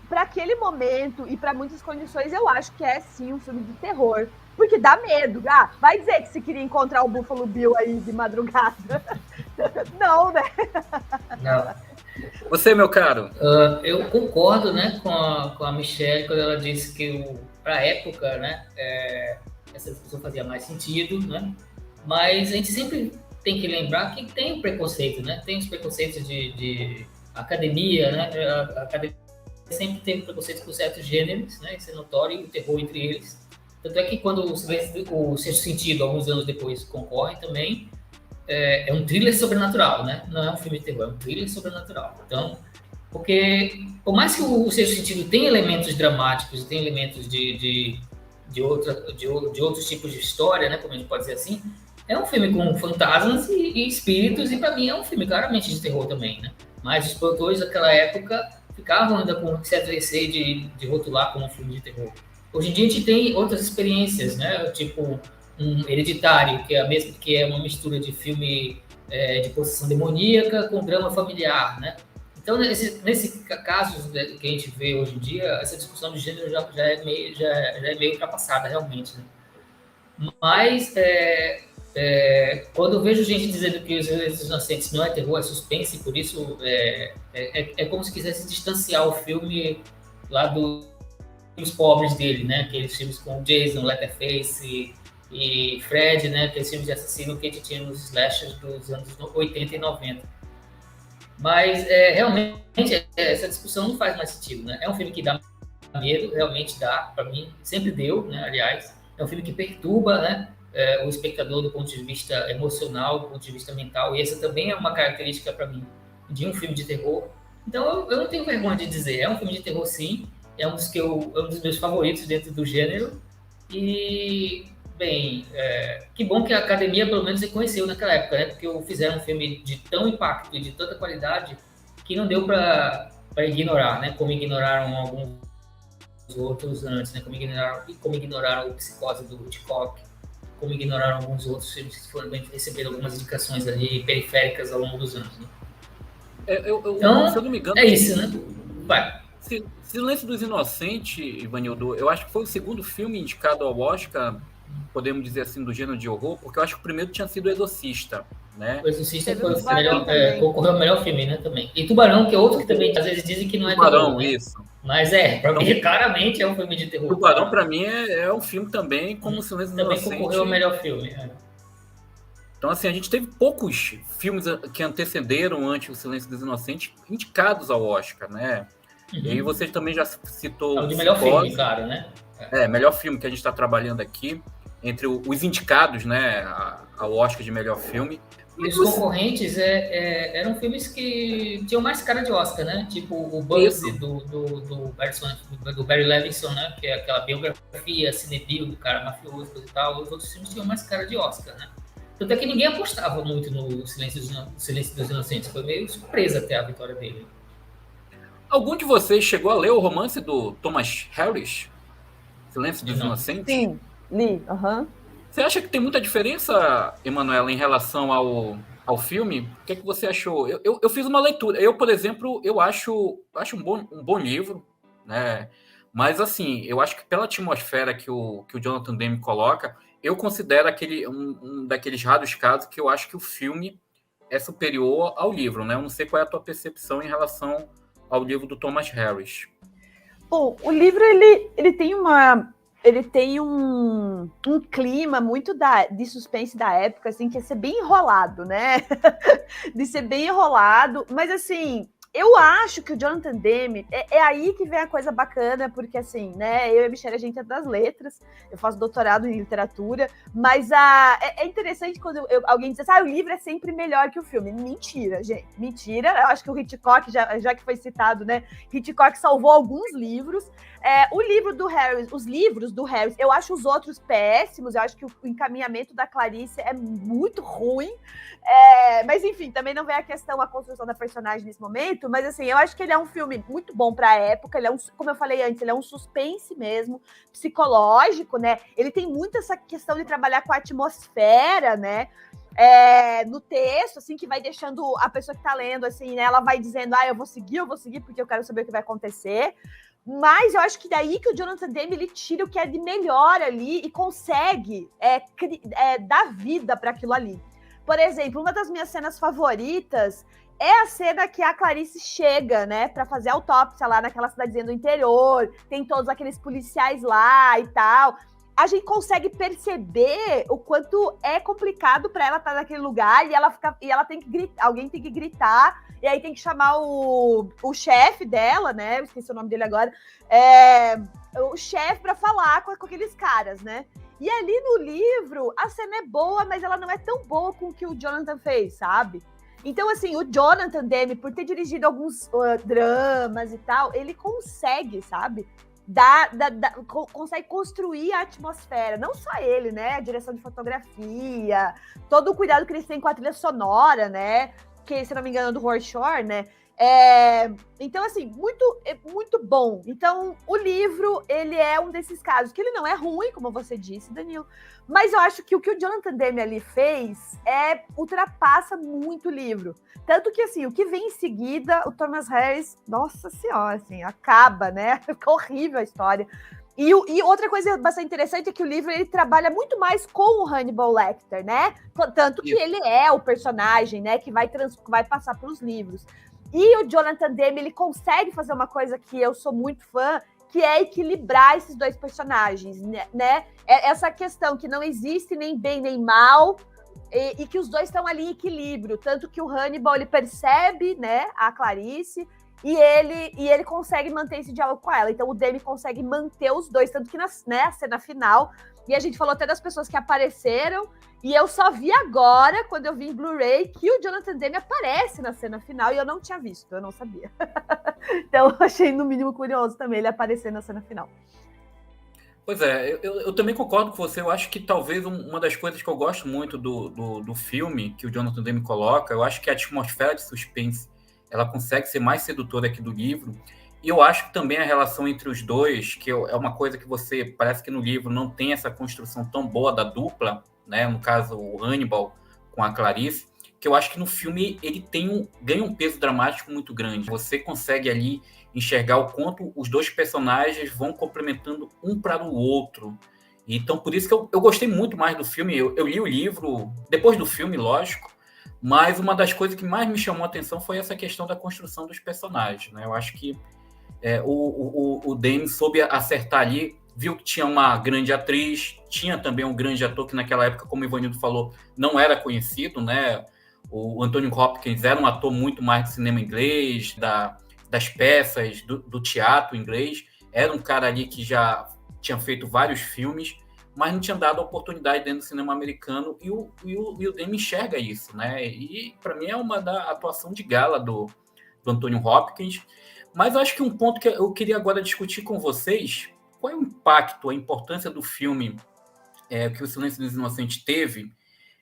para aquele momento e para muitas condições, eu acho que é sim um filme de terror. Porque dá medo. Vai dizer que você queria encontrar o Buffalo Bill aí de madrugada. Não, né? Não. Você, meu caro? Eu concordo, né, com a Michelle quando ela disse que para a época, né, essa discussão fazia mais sentido, né? Mas a gente sempre tem que lembrar que tem o preconceito, né? Tem os preconceitos de academia, né? A academia sempre teve preconceito com certos gêneros, né? Isso é notório, o terror entre eles. Tanto é que quando o Sexto Sentido, alguns anos depois, concorre também, é um thriller sobrenatural, né? Não é um filme de terror, é um thriller sobrenatural. Então, porque por mais que o Sexto Sentido tenha elementos dramáticos, tem elementos de outros tipos de história, né? Como a gente pode dizer assim, é um filme com fantasmas e espíritos, e para mim é um filme claramente de terror também, né? Mas os produtores daquela época ficavam ainda com certo receio de rotular como um filme de terror. Hoje em dia a gente tem outras experiências, né? Tipo um Hereditário, que é uma mistura de filme de possessão demoníaca com drama familiar, né? Então, nesse caso que a gente vê hoje em dia, essa discussão de gênero já é meio ultrapassada, realmente, né? Mas, quando eu vejo gente dizendo que Os Silêncios dos Inocentes não é terror, é suspense, por isso é como se quisesse distanciar o filme lá dos pobres dele, né? Aqueles filmes com Jason, Leatherface e Fred, né? Aqueles filmes de assassino que a gente tinha nos slashers dos anos 80 e 90. Mas, realmente, essa discussão não faz mais sentido, né? É um filme que dá medo, realmente dá, para mim, sempre deu, né? Aliás, é um filme que perturba, né? O espectador do ponto de vista emocional, do ponto de vista mental, e essa também é uma característica, para mim, de um filme de terror. Então, eu não tenho vergonha de dizer, é um filme de terror, sim, é um dos meus favoritos dentro do gênero, e... Bem, que bom que a academia pelo menos reconheceu naquela época, né? Porque fizeram um filme de tão impacto e de tanta qualidade que não deu para ignorar, né? Como ignoraram alguns outros antes, né? Como ignoraram o Psicose do Hitchcock, como ignoraram alguns outros filmes que receberam algumas indicações ali periféricas ao longo dos anos, né? Então, se eu não me engano... É isso, né? Vai. Silêncio dos Inocentes, Ivanildo, eu acho que foi o segundo filme indicado ao Oscar, podemos dizer assim, do gênero de horror, porque eu acho que o primeiro tinha sido O Exorcista, né? O Exorcista foi concorreu ao melhor filme, né, também. E Tubarão, que é outro que também, às vezes, dizem que não é Tubarão, terror, né? Isso. Mas pra mim, claramente é um filme de terror. Tubarão, para mim, é um filme também como Silêncio dos Inocentes. Também concorreu ao melhor filme. Então, assim, a gente teve poucos filmes que antecederam antes o Silêncio dos Inocentes indicados ao Oscar, né? Uhum. E aí você também já citou... É o de melhor filme, claro, né? Melhor filme que a gente está trabalhando aqui, entre os indicados, né, ao Oscar de melhor filme. E os concorrentes eram filmes que tinham mais cara de Oscar, né? Tipo o Buzz do Barry Levinson, né? Que é aquela biografia cinebil do cara mafioso e tal. Os outros filmes tinham mais cara de Oscar, né? Tanto é que ninguém apostava muito no Silêncio dos Inocentes. Foi meio surpresa até a vitória dele. Algum de vocês chegou a ler o romance do Thomas Harris? Silêncio dos Inocentes? Sim, li. Você acha que tem muita diferença, Emanuela, em relação ao filme? O que é que você achou? Eu fiz uma leitura. Eu, por exemplo, eu acho um bom livro, né? Mas, assim, eu acho que pela atmosfera que o Jonathan Demme coloca, eu considero um daqueles raros casos que eu acho que o filme é superior ao livro, né? Eu não sei qual é a tua percepção em relação ao livro do Thomas Harris. Bom, o livro, ele tem um clima muito de suspense da época, assim, que ia ser bem enrolado, né? De ser bem enrolado, mas assim, eu acho que o Jonathan Demme, é aí que vem a coisa bacana, porque assim, né, eu e a Michelle, a gente é das letras, eu faço doutorado em literatura, mas é interessante quando alguém diz assim, o livro é sempre melhor que o filme. Mentira, gente, mentira. Eu acho que o Hitchcock, já que foi citado, né, Hitchcock salvou alguns livros. O livro do Harris, os livros do Harris, eu acho os outros péssimos, eu acho que o encaminhamento da Clarice é muito ruim, mas enfim, também não vem a questão, a construção da personagem nesse momento, mas assim, eu acho que ele é um filme muito bom para a época, ele é como eu falei antes, ele é um suspense mesmo, psicológico, né, ele tem muito essa questão de trabalhar com a atmosfera, né, no texto, assim, que vai deixando a pessoa que tá lendo, assim, né, ela vai dizendo, eu vou seguir porque eu quero saber o que vai acontecer. Mas eu acho que daí que o Jonathan Demme, ele tira o que é de melhor ali e consegue dar vida para aquilo ali. Por exemplo, uma das minhas cenas favoritas é a cena que a Clarice chega, né, para fazer autópsia lá naquela cidadezinha do interior, tem todos aqueles policiais lá e tal. a gente consegue perceber o quanto é complicado para ela estar naquele lugar e ela tem que gritar, alguém tem que gritar, e aí tem que chamar o chefe dela, né? Eu esqueci o nome dele agora, o chefe para falar com aqueles caras, né? E ali no livro, a cena é boa, mas ela não é tão boa com o que o Jonathan fez, sabe? Então, assim, o Jonathan Demme, por ter dirigido alguns dramas e tal, ele consegue, sabe? Consegue construir a atmosfera. Não só ele, né? A direção de fotografia, todo o cuidado que eles têm com a trilha sonora, né? Que, se não me engano, é do Rorschach, né? Então, assim, muito bom. Então, o livro, ele é um desses casos que ele não é ruim, como você disse, Danilo, mas eu acho que o Jonathan Demme ali fez ultrapassa muito o livro. Tanto que, assim, o que vem em seguida, o Thomas Harris, nossa senhora, assim, acaba, né? Fica horrível a história. E outra coisa bastante interessante é que o livro ele trabalha muito mais com o Hannibal Lecter, né? Tanto que ele é o personagem, né, que vai passar pelos livros. E o Jonathan Demme, ele consegue fazer uma coisa que eu sou muito fã, que é equilibrar esses dois personagens, né? Essa questão que não existe nem bem nem mal, e que os dois estão ali em equilíbrio. Tanto que o Hannibal, ele percebe, né, a Clarice, e ele consegue manter esse diálogo com ela. Então o Demme consegue manter os dois, tanto que na cena final, e a gente falou até das pessoas que apareceram, e eu só vi agora, quando eu vi em Blu-ray, que o Jonathan Demme aparece na cena final, e eu não tinha visto, eu não sabia. Então eu achei, no mínimo, curioso também ele aparecer na cena final. Pois é, eu também concordo com você. Eu acho que talvez uma das coisas que eu gosto muito do filme, que o Jonathan Demme coloca, eu acho que a atmosfera de suspense, ela consegue ser mais sedutora aqui do livro. E eu acho que também a relação entre os dois, que é uma coisa que você, parece que no livro não tem essa construção tão boa da dupla, né? No caso, o Hannibal com a Clarice, que eu acho que no filme ele ganha um peso dramático muito grande. Você consegue ali enxergar o quanto os dois personagens vão complementando um para o outro. Então, por isso que eu gostei muito mais do filme. Eu li o livro depois do filme, lógico, mas uma das coisas que mais me chamou a atenção foi essa questão da construção dos personagens, né? Eu acho que o Demme soube acertar ali, viu que tinha uma grande atriz, tinha também um grande ator que naquela época, como o Ivanildo falou, não era conhecido, né? O Anthony Hopkins era um ator muito mais do cinema inglês, das peças, do teatro inglês. Era um cara ali que já tinha feito vários filmes, mas não tinha dado oportunidade dentro do cinema americano, e o Demme enxerga isso, né? E para mim é uma da atuação de gala do Anthony Hopkins. Mas eu acho que um ponto que eu queria agora discutir com vocês, qual é o impacto, a importância do filme que o Silêncio dos Inocentes teve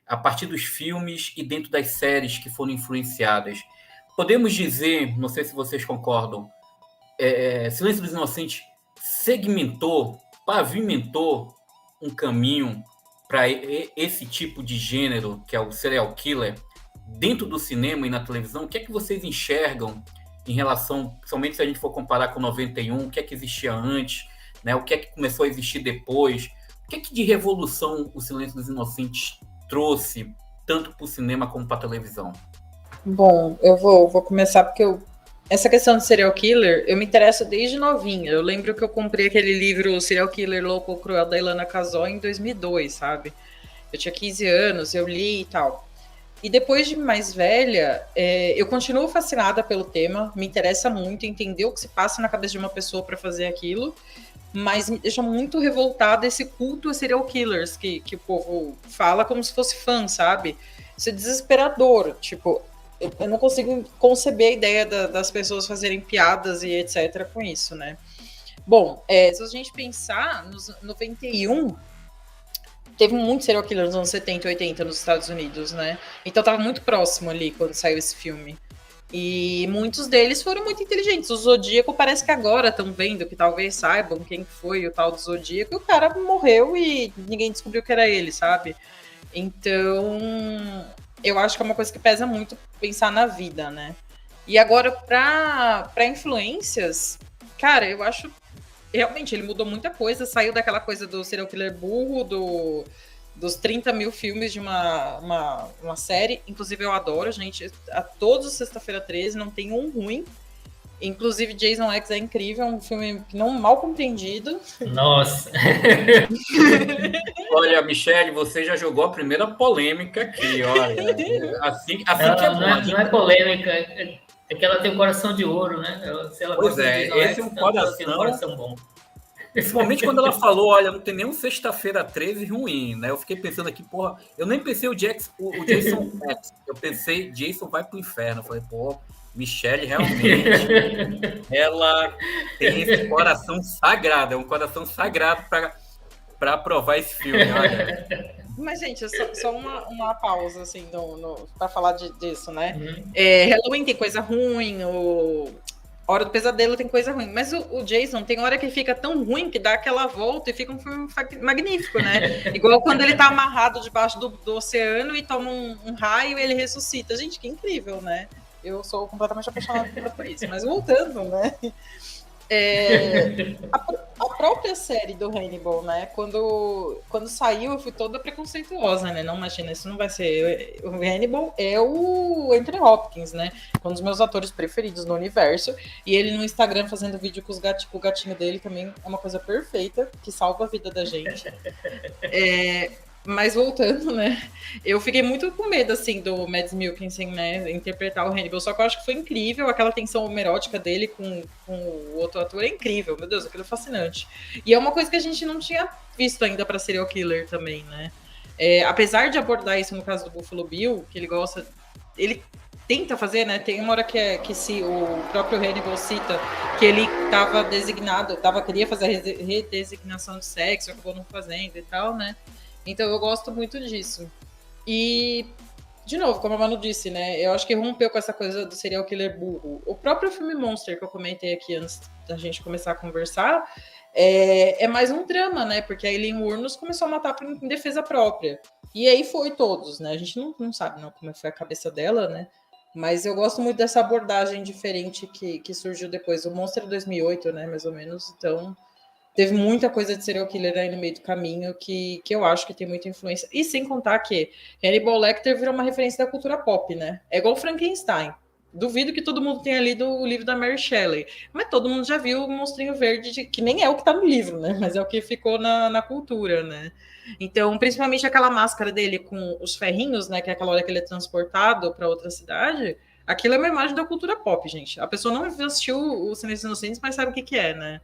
a partir dos filmes e dentro das séries que foram influenciadas. Podemos dizer, não sei se vocês concordam, Silêncio dos Inocentes segmentou, pavimentou um caminho para esse tipo de gênero, que é o serial killer, dentro do cinema e na televisão. O que é que vocês enxergam em relação, principalmente se a gente for comparar com 91, o que é que existia antes, né? O que é que começou a existir depois? O que é que de revolução o Silêncio dos Inocentes trouxe, tanto para o cinema como para a televisão? Bom, eu vou começar porque essa questão de serial killer, eu me interesso desde novinha. Eu lembro que eu comprei aquele livro Serial Killer Louco ou Cruel, da Ilana Casol, em 2002, sabe? Eu tinha 15 anos, eu li e tal. E depois de mais velha, eu continuo fascinada pelo tema, me interessa muito entender o que se passa na cabeça de uma pessoa para fazer aquilo, mas me deixa muito revoltada esse culto a serial killers que o povo fala como se fosse fã, sabe? Isso é desesperador, tipo, eu não consigo conceber a ideia das pessoas fazerem piadas e etc. com isso, né? Bom, se a gente pensar, nos 91... teve muito serial killer nos anos 70 e 80 nos Estados Unidos, né? Então tava muito próximo ali quando saiu esse filme. E muitos deles foram muito inteligentes. O Zodíaco parece que agora estão vendo, que talvez saibam quem foi o tal do Zodíaco. E o cara morreu e ninguém descobriu que era ele, sabe? Então, eu acho que é uma coisa que pesa muito pensar na vida, né? E agora, pra influências, cara, eu acho... Realmente, ele mudou muita coisa, saiu daquela coisa do serial killer burro, dos 30 mil filmes de uma série. Inclusive, eu adoro, gente. A todos os Sexta-feira 13, não tem um ruim. Inclusive, Jason X é incrível, um filme não mal compreendido. Nossa. Olha, Michele, você já jogou a primeira polêmica aqui, olha. Assim que é bom. Não é polêmica, é que ela tem um coração de ouro, né? Se ela Pois gosta é, de Jason esse é X, um então ela tem um coração. coração bom. Principalmente quando ela falou, olha, não tem nenhum sexta-feira 13 ruim, né? Eu fiquei pensando aqui, porra, eu nem pensei o Jason X, eu pensei, Jason vai pro inferno. Eu falei, pô, Michelle realmente, ela tem esse coração sagrado, é um coração sagrado para aprovar esse filme, olha. Mas, gente, só uma pausa, assim, para falar disso, né? Halloween tem coisa ruim, o Hora do Pesadelo tem coisa ruim, mas o Jason tem hora que fica tão ruim que dá aquela volta e fica um filme magnífico, né? Igual quando ele tá amarrado debaixo do oceano e toma um raio e ele ressuscita. Gente, que incrível, né? Eu sou completamente apaixonada por isso. Mas voltando, né? A própria série do Hannibal, né? Quando saiu, eu fui toda preconceituosa, né? Não, imagina, isso não vai ser. O Hannibal é o Anthony Hopkins, né? Um dos meus atores preferidos no universo. E ele no Instagram fazendo vídeo com o gatinho dele também é uma coisa perfeita, que salva a vida da gente. Mas voltando, né? Eu fiquei muito com medo, assim, do Mads Mikkelsen, né? Interpretar o Hannibal. Só que eu acho que foi incrível. Aquela tensão homerótica dele com o outro ator é incrível. Meu Deus, aquilo é fascinante. E é uma coisa que a gente não tinha visto ainda para serial killer também, né? Apesar de abordar isso no caso do Buffalo Bill, que ele gosta... Ele tenta fazer, né? Tem uma hora que se o próprio Hannibal cita que ele estava designado, queria fazer a redesignação de sexo, acabou não fazendo e tal, né? Então eu gosto muito disso. E, de novo, como a Manu disse, né? Eu acho que rompeu com essa coisa do serial killer burro. O próprio filme Monster, que eu comentei aqui antes da gente começar a conversar, é mais um drama, né? Porque a Eileen Wuornos começou a matar em defesa própria. E aí foi todos, né? A gente não sabe não, como foi a cabeça dela, né? Mas eu gosto muito dessa abordagem diferente que surgiu depois. O Monster 2008, né? Mais ou menos. Então... teve muita coisa de serial killer aí no meio do caminho que eu acho que tem muita influência. E sem contar que Hannibal Lecter virou uma referência da cultura pop, né? É igual Frankenstein. Duvido que todo mundo tenha lido o livro da Mary Shelley. Mas todo mundo já viu o Monstrinho Verde, que nem é o que tá no livro, né? Mas é o que ficou na cultura, né? Então, principalmente aquela máscara dele com os ferrinhos, né? Que é aquela hora que ele é transportado para outra cidade. Aquilo é uma imagem da cultura pop, gente. A pessoa não assistiu o Silêncio dos Inocentes, mas sabe o que é, né?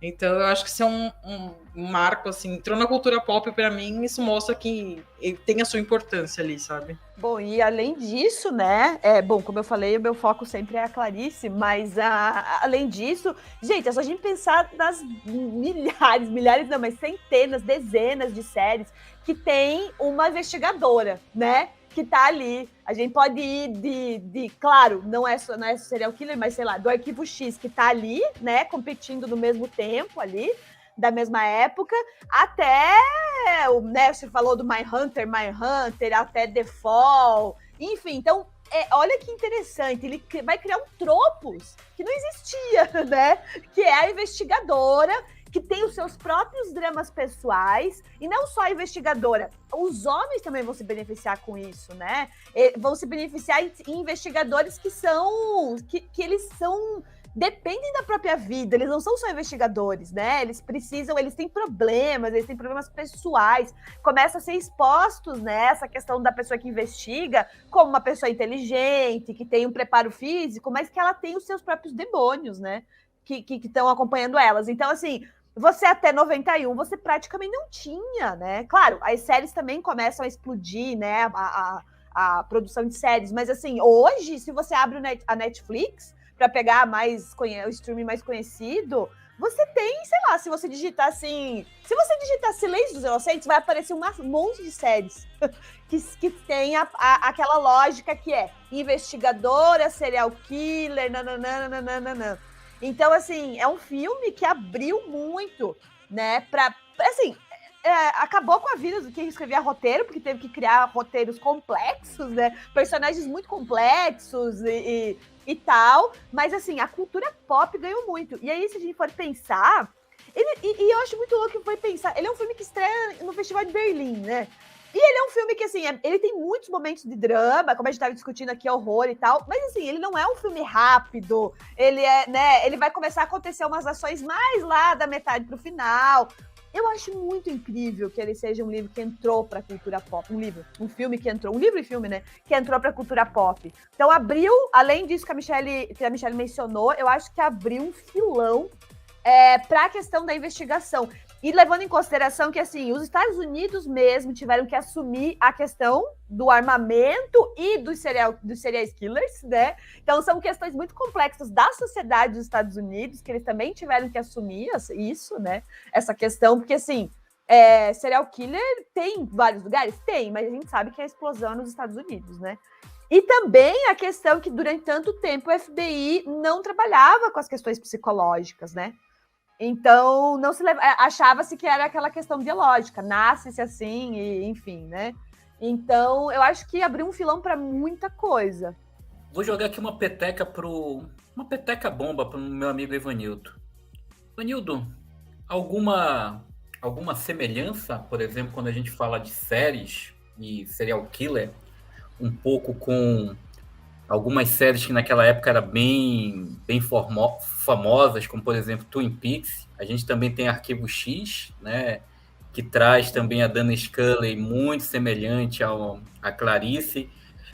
Então, eu acho que isso é um marco, assim, entrou na cultura pop, para mim, isso mostra que ele tem a sua importância ali, sabe? Bom, e além disso, né, como eu falei, o meu foco sempre é a Clarice, mas além disso, gente, é só a gente pensar nas milhares não, mas centenas, dezenas de séries que tem uma investigadora, né? Que tá ali. A gente pode ir claro, não é serial killer, mas sei lá, do Arquivo X, que tá ali, né, competindo no mesmo tempo ali, da mesma época, até, né, você falou do Mindhunter, até The Fall, enfim, então, olha que interessante, ele vai criar um tropos que não existia, né, que é a investigadora, que tem os seus próprios dramas pessoais, e não só a investigadora, os homens também vão se beneficiar com isso, né? Vão se beneficiar em investigadores que eles são, dependem da própria vida, eles não são só investigadores, né? Eles têm problemas pessoais, começam a ser expostos, né? Essa questão da pessoa que investiga como uma pessoa inteligente, que tem um preparo físico, mas que ela tem os seus próprios demônios, né? Que estão acompanhando elas. Então, assim, você até 91, você praticamente não tinha, né? Claro, as séries também começam a explodir, né? A produção de séries, mas assim, hoje, se você abre a Netflix para pegar o streaming mais conhecido, você tem, sei lá, se você digitar Silêncio dos Inocentes, vai aparecer um monte de séries que tem aquela lógica que é investigadora, serial killer, nananana. Então, assim, é um filme que abriu muito, né, assim, acabou com a vida do quem escrevia roteiro, porque teve que criar roteiros complexos, né, personagens muito complexos e tal, mas, assim, a cultura pop ganhou muito. E aí, se a gente for pensar, e eu acho muito louco que foi pensar, ele é um filme que estreia no Festival de Berlim, né, E ele é um filme que, assim, ele tem muitos momentos de drama, como a gente estava discutindo aqui, horror e tal, mas, assim, ele não é um filme rápido, ele é, né, ele vai começar a acontecer umas ações mais lá da metade pro final. Eu acho muito incrível que ele seja um livro que entrou pra cultura pop, um filme que entrou, um livro e filme, né, que entrou pra cultura pop. Então, abriu, além disso que a Michelle mencionou, eu acho que abriu um filão para a questão da investigação. E levando em consideração que, assim, os Estados Unidos mesmo tiveram que assumir a questão do armamento e dos serial killers, né? Então, são questões muito complexas da sociedade dos Estados Unidos, que eles também tiveram que assumir isso, né? Essa questão, porque, assim, serial killer tem em vários lugares? Tem, mas a gente sabe que a explosão é nos Estados Unidos, né? E também a questão que, durante tanto tempo, o FBI não trabalhava com as questões psicológicas, né? Então, não se achava-se que era aquela questão biológica, nasce-se assim, e, enfim, né? Então, eu acho que abriu um filão para muita coisa. Vou jogar aqui uma peteca bomba para o meu amigo Evanildo. Evanildo, alguma semelhança, por exemplo, quando a gente fala de séries e serial killer, um pouco com algumas séries que naquela época eram bem famosas, como, por exemplo, Twin Peaks. A gente também tem Arquivo X, né, que traz também a Dana Scully, muito semelhante a Clarice.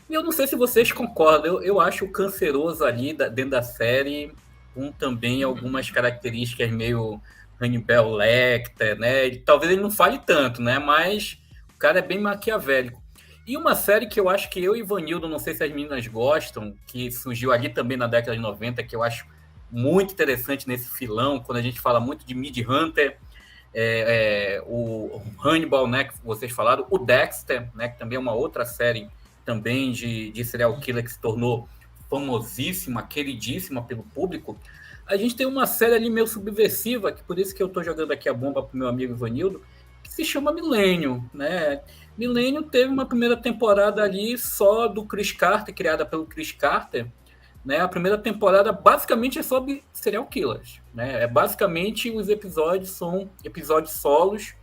E eu não sei se vocês concordam, eu acho o Canceroso ali dentro da série, com também algumas características meio Hannibal Lecter, né? Talvez ele não fale tanto, né? Mas o cara é bem maquiavélico. E uma série que eu acho que eu e Ivanildo, não sei se as meninas gostam, que surgiu ali também na década de 90, que eu acho muito interessante nesse filão, quando a gente fala muito de Mindhunter, o Hannibal, né, que vocês falaram, o Dexter, né, que também é uma outra série também de serial killer que se tornou famosíssima, queridíssima pelo público. A gente tem uma série ali meio subversiva, que por isso que eu estou jogando aqui a bomba para o meu amigo Ivanildo, que se chama Millennium, né? Millennium teve uma primeira temporada ali só do Chris Carter, criada pelo Chris Carter, né? A primeira temporada basicamente é sobre serial killers, né? Basicamente os episódios são episódios solos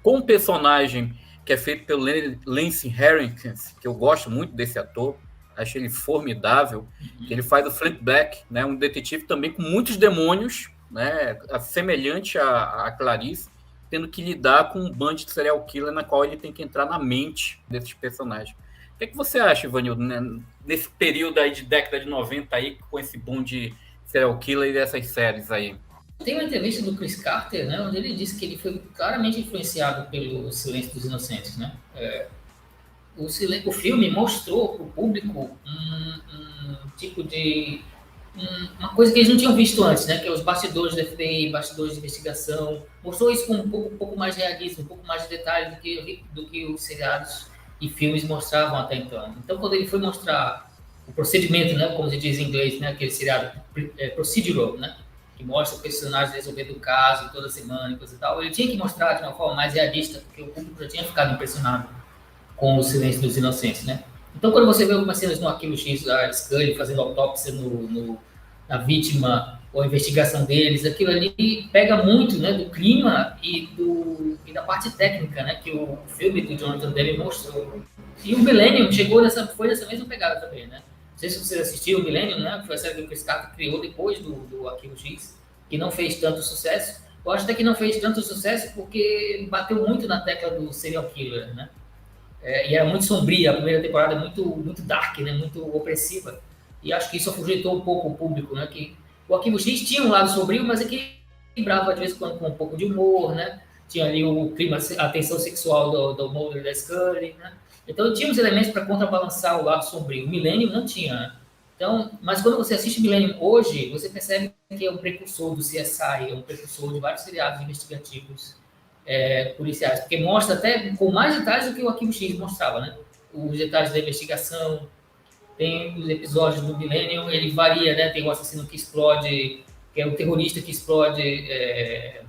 com um personagem que é feito pelo Lance Henriksen, que eu gosto muito desse ator, acho ele formidável, que ele faz o Frank Black, né? Um detetive também com muitos demônios, né? Semelhante a Clarice, tendo que lidar com um bando de serial killer na qual ele tem que entrar na mente desses personagens. O que você acha, Ivanildo, né? Nesse período aí de década de 90 aí, com esse boom de serial killer e dessas séries aí? Tem uma entrevista do Chris Carter, né, onde ele disse que ele foi claramente influenciado pelo Silêncio dos Inocentes, né? O filme mostrou para o público um tipo de uma coisa que eles não tinham visto antes, né? Que é os bastidores do FBI, bastidores de investigação. Mostrou isso com um pouco mais de realismo, um pouco mais de detalhe do que os seriados e filmes mostravam até então. Então, quando ele foi mostrar o procedimento, né? Como se diz em inglês, né? Aquele seriado procedural, né? Que mostra o personagem resolvendo o caso toda semana e coisa e tal. Ele tinha que mostrar de uma forma mais realista, porque o público já tinha ficado impressionado com o Silêncio dos Inocentes, né? Então, quando você vê algumas cenas no Arquivo X, a Scully fazendo autópsia na vítima, ou a investigação deles, aquilo ali pega muito, né, do clima e da parte técnica, né, que o filme do Jonathan Demme mostrou. E o Millennium foi nessa mesma pegada também, né? Não sei se vocês assistiram o Millennium, né, que foi a série que o Chris Carter criou depois do Arquivo X, que não fez tanto sucesso. Eu acho até que não fez tanto sucesso porque bateu muito na tecla do serial killer, né? E era muito sombria, a primeira temporada é muito dark, né? Muito opressiva. E acho que isso afugou um pouco o público, né? Que o Arquivo X tinha um lado sombrio, mas equilibrava de vez em quando com um pouco de humor, né? Tinha ali o clima, a tensão sexual do Mulder e da Scully, né? Então tinha uns elementos para contrabalançar o lado sombrio. O Millennium não tinha, né? Então, mas quando você assiste Millennium hoje, você percebe que é um precursor do CSI, é um precursor de vários seriados investigativos policiais, porque mostra até com mais detalhes do que o Arquivo X mostrava, né? Os detalhes da investigação, tem os episódios do Millennium, ele varia, né? Tem o assassino que explode, que é o terrorista que explode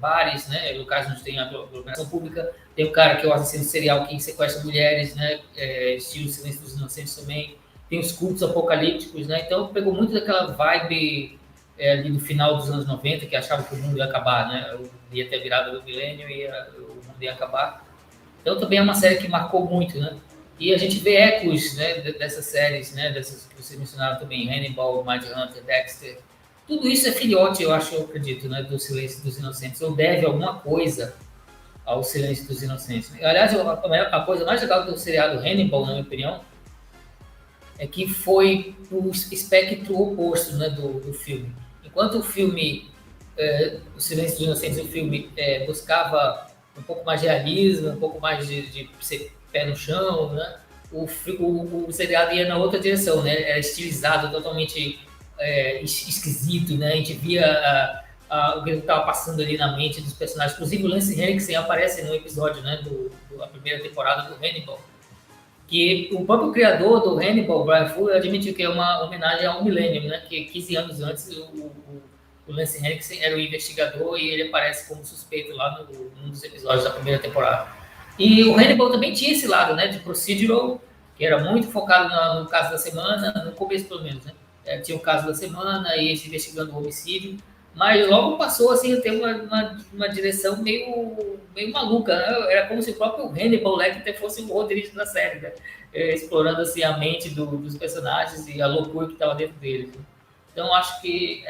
bares, né? Locais onde tem a aglomeração pública. Tem o cara que é o assassino serial que sequestra mulheres, né? Estilo Silêncio dos Inocentes também. Tem os cultos apocalípticos, né? Então pegou muito daquela vibe ali no final dos anos 90, que achava que o mundo ia acabar, né? Ia ter a virada do milênio e o mundo ia acabar. Então também é uma série que marcou muito, né? E a gente vê ecos, né, dessas séries, né, dessas que vocês mencionaram também, Hannibal, Mindhunter, Dexter. Tudo isso é filhote, eu acredito, né, do Silêncio dos Inocentes, ou deve alguma coisa ao Silêncio dos Inocentes. Aliás, a coisa mais legal do seriado Hannibal, na minha opinião, é que foi o espectro oposto, né, do filme. Enquanto o filme, O Silêncio dos Inocentes, o filme buscava um pouco mais de realismo, um pouco mais de ser pé no chão, né? O seriado ia na outra direção, né? Era estilizado, totalmente esquisito, né? A gente via o que estava passando ali na mente dos personagens. Inclusive o Lance Henriksen aparece no episódio, né, da primeira temporada do Hannibal, que o próprio criador do Hannibal, Brian Fuller, admitiu que é uma homenagem ao Millennium, né? Que 15 anos antes o Lance Henriksen era o investigador e ele aparece como suspeito lá num dos episódios da primeira temporada. E o Hannibal também tinha esse lado, né, de procedural, que era muito focado no caso da semana, no começo pelo menos, né? Tinha o caso da semana e eles investigando o homicídio, mas logo passou assim, a ter uma direção meio maluca, né? Era como se o próprio Hannibal Lecter fosse o roteirista da série, né? Explorando assim, a mente dos personagens e a loucura que estava dentro deles. Né? Então, acho que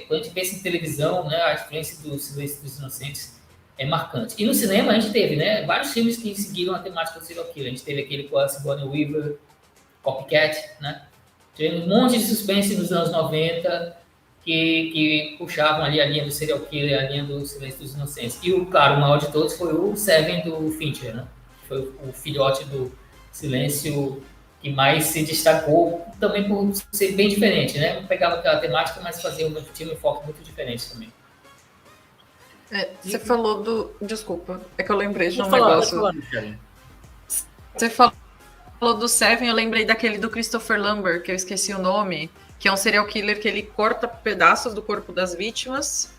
quando a gente pensa em televisão, né, a influência do Silêncio dos Inocentes é marcante. E no cinema a gente teve, né, vários filmes que seguiram a temática do serial killer. A gente teve aquele com a Sigourney Weaver, Copycat, né? Tivemos um monte de suspense nos anos 90 que puxavam ali a linha do serial killer, a linha do Silêncio dos Inocentes. E, claro, o maior de todos foi o Seven do Fincher, né? Foi o filhote do Silêncio que mais se destacou, também por ser bem diferente, né? Não pegava aquela temática, mas fazia tinha um enfoque muito diferente também. Você falou do... Desculpa, é que eu lembrei de um negócio. Você falou do Seven, eu lembrei daquele do Christopher Lambert, que eu esqueci o nome, que é um serial killer que ele corta pedaços do corpo das vítimas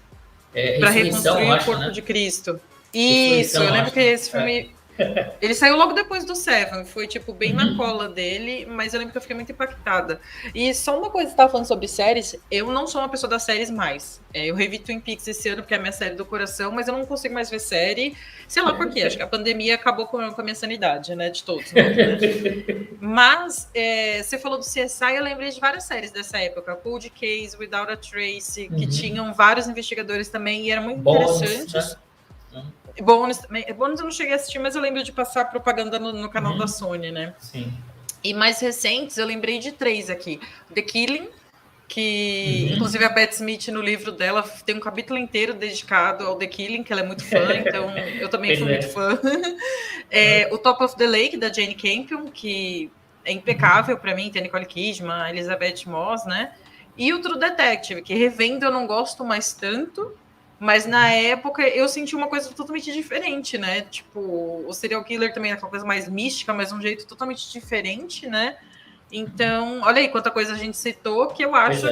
para reconstruir o corpo, né, de Cristo. Isso, eu lembro que esse filme... Ele saiu logo depois do Seven, foi tipo bem na cola dele, mas eu lembro que eu fiquei muito impactada. E só uma coisa que você estava falando sobre séries, eu não sou uma pessoa das séries mais. Eu revi Twin Peaks esse ano porque é a minha série do coração, mas eu não consigo mais ver série, sei lá por quê, acho que a pandemia acabou com a minha sanidade, né, de todos. Né? Mas você falou do CSI, eu lembrei de várias séries dessa época, Cold Case, Without a Trace, que tinham vários investigadores também e eram muito interessantes. Bones eu não cheguei a assistir, mas eu lembro de passar propaganda no canal da Sony, né? Sim. E mais recentes, eu lembrei de 3 aqui. The Killing, que inclusive a Beth Smith, no livro dela, tem um capítulo inteiro dedicado ao The Killing, que ela é muito fã, então eu também fui muito fã. O Top of the Lake, da Jane Campion, que é impecável para mim, tem Nicole Kidman, Elizabeth Moss, né? E o True Detective, que revendo eu não gosto mais tanto, mas na época eu senti uma coisa totalmente diferente, né? Tipo, o serial killer também é aquela coisa mais mística, mas de um jeito totalmente diferente, né? Então, olha aí quanta coisa a gente citou que eu acho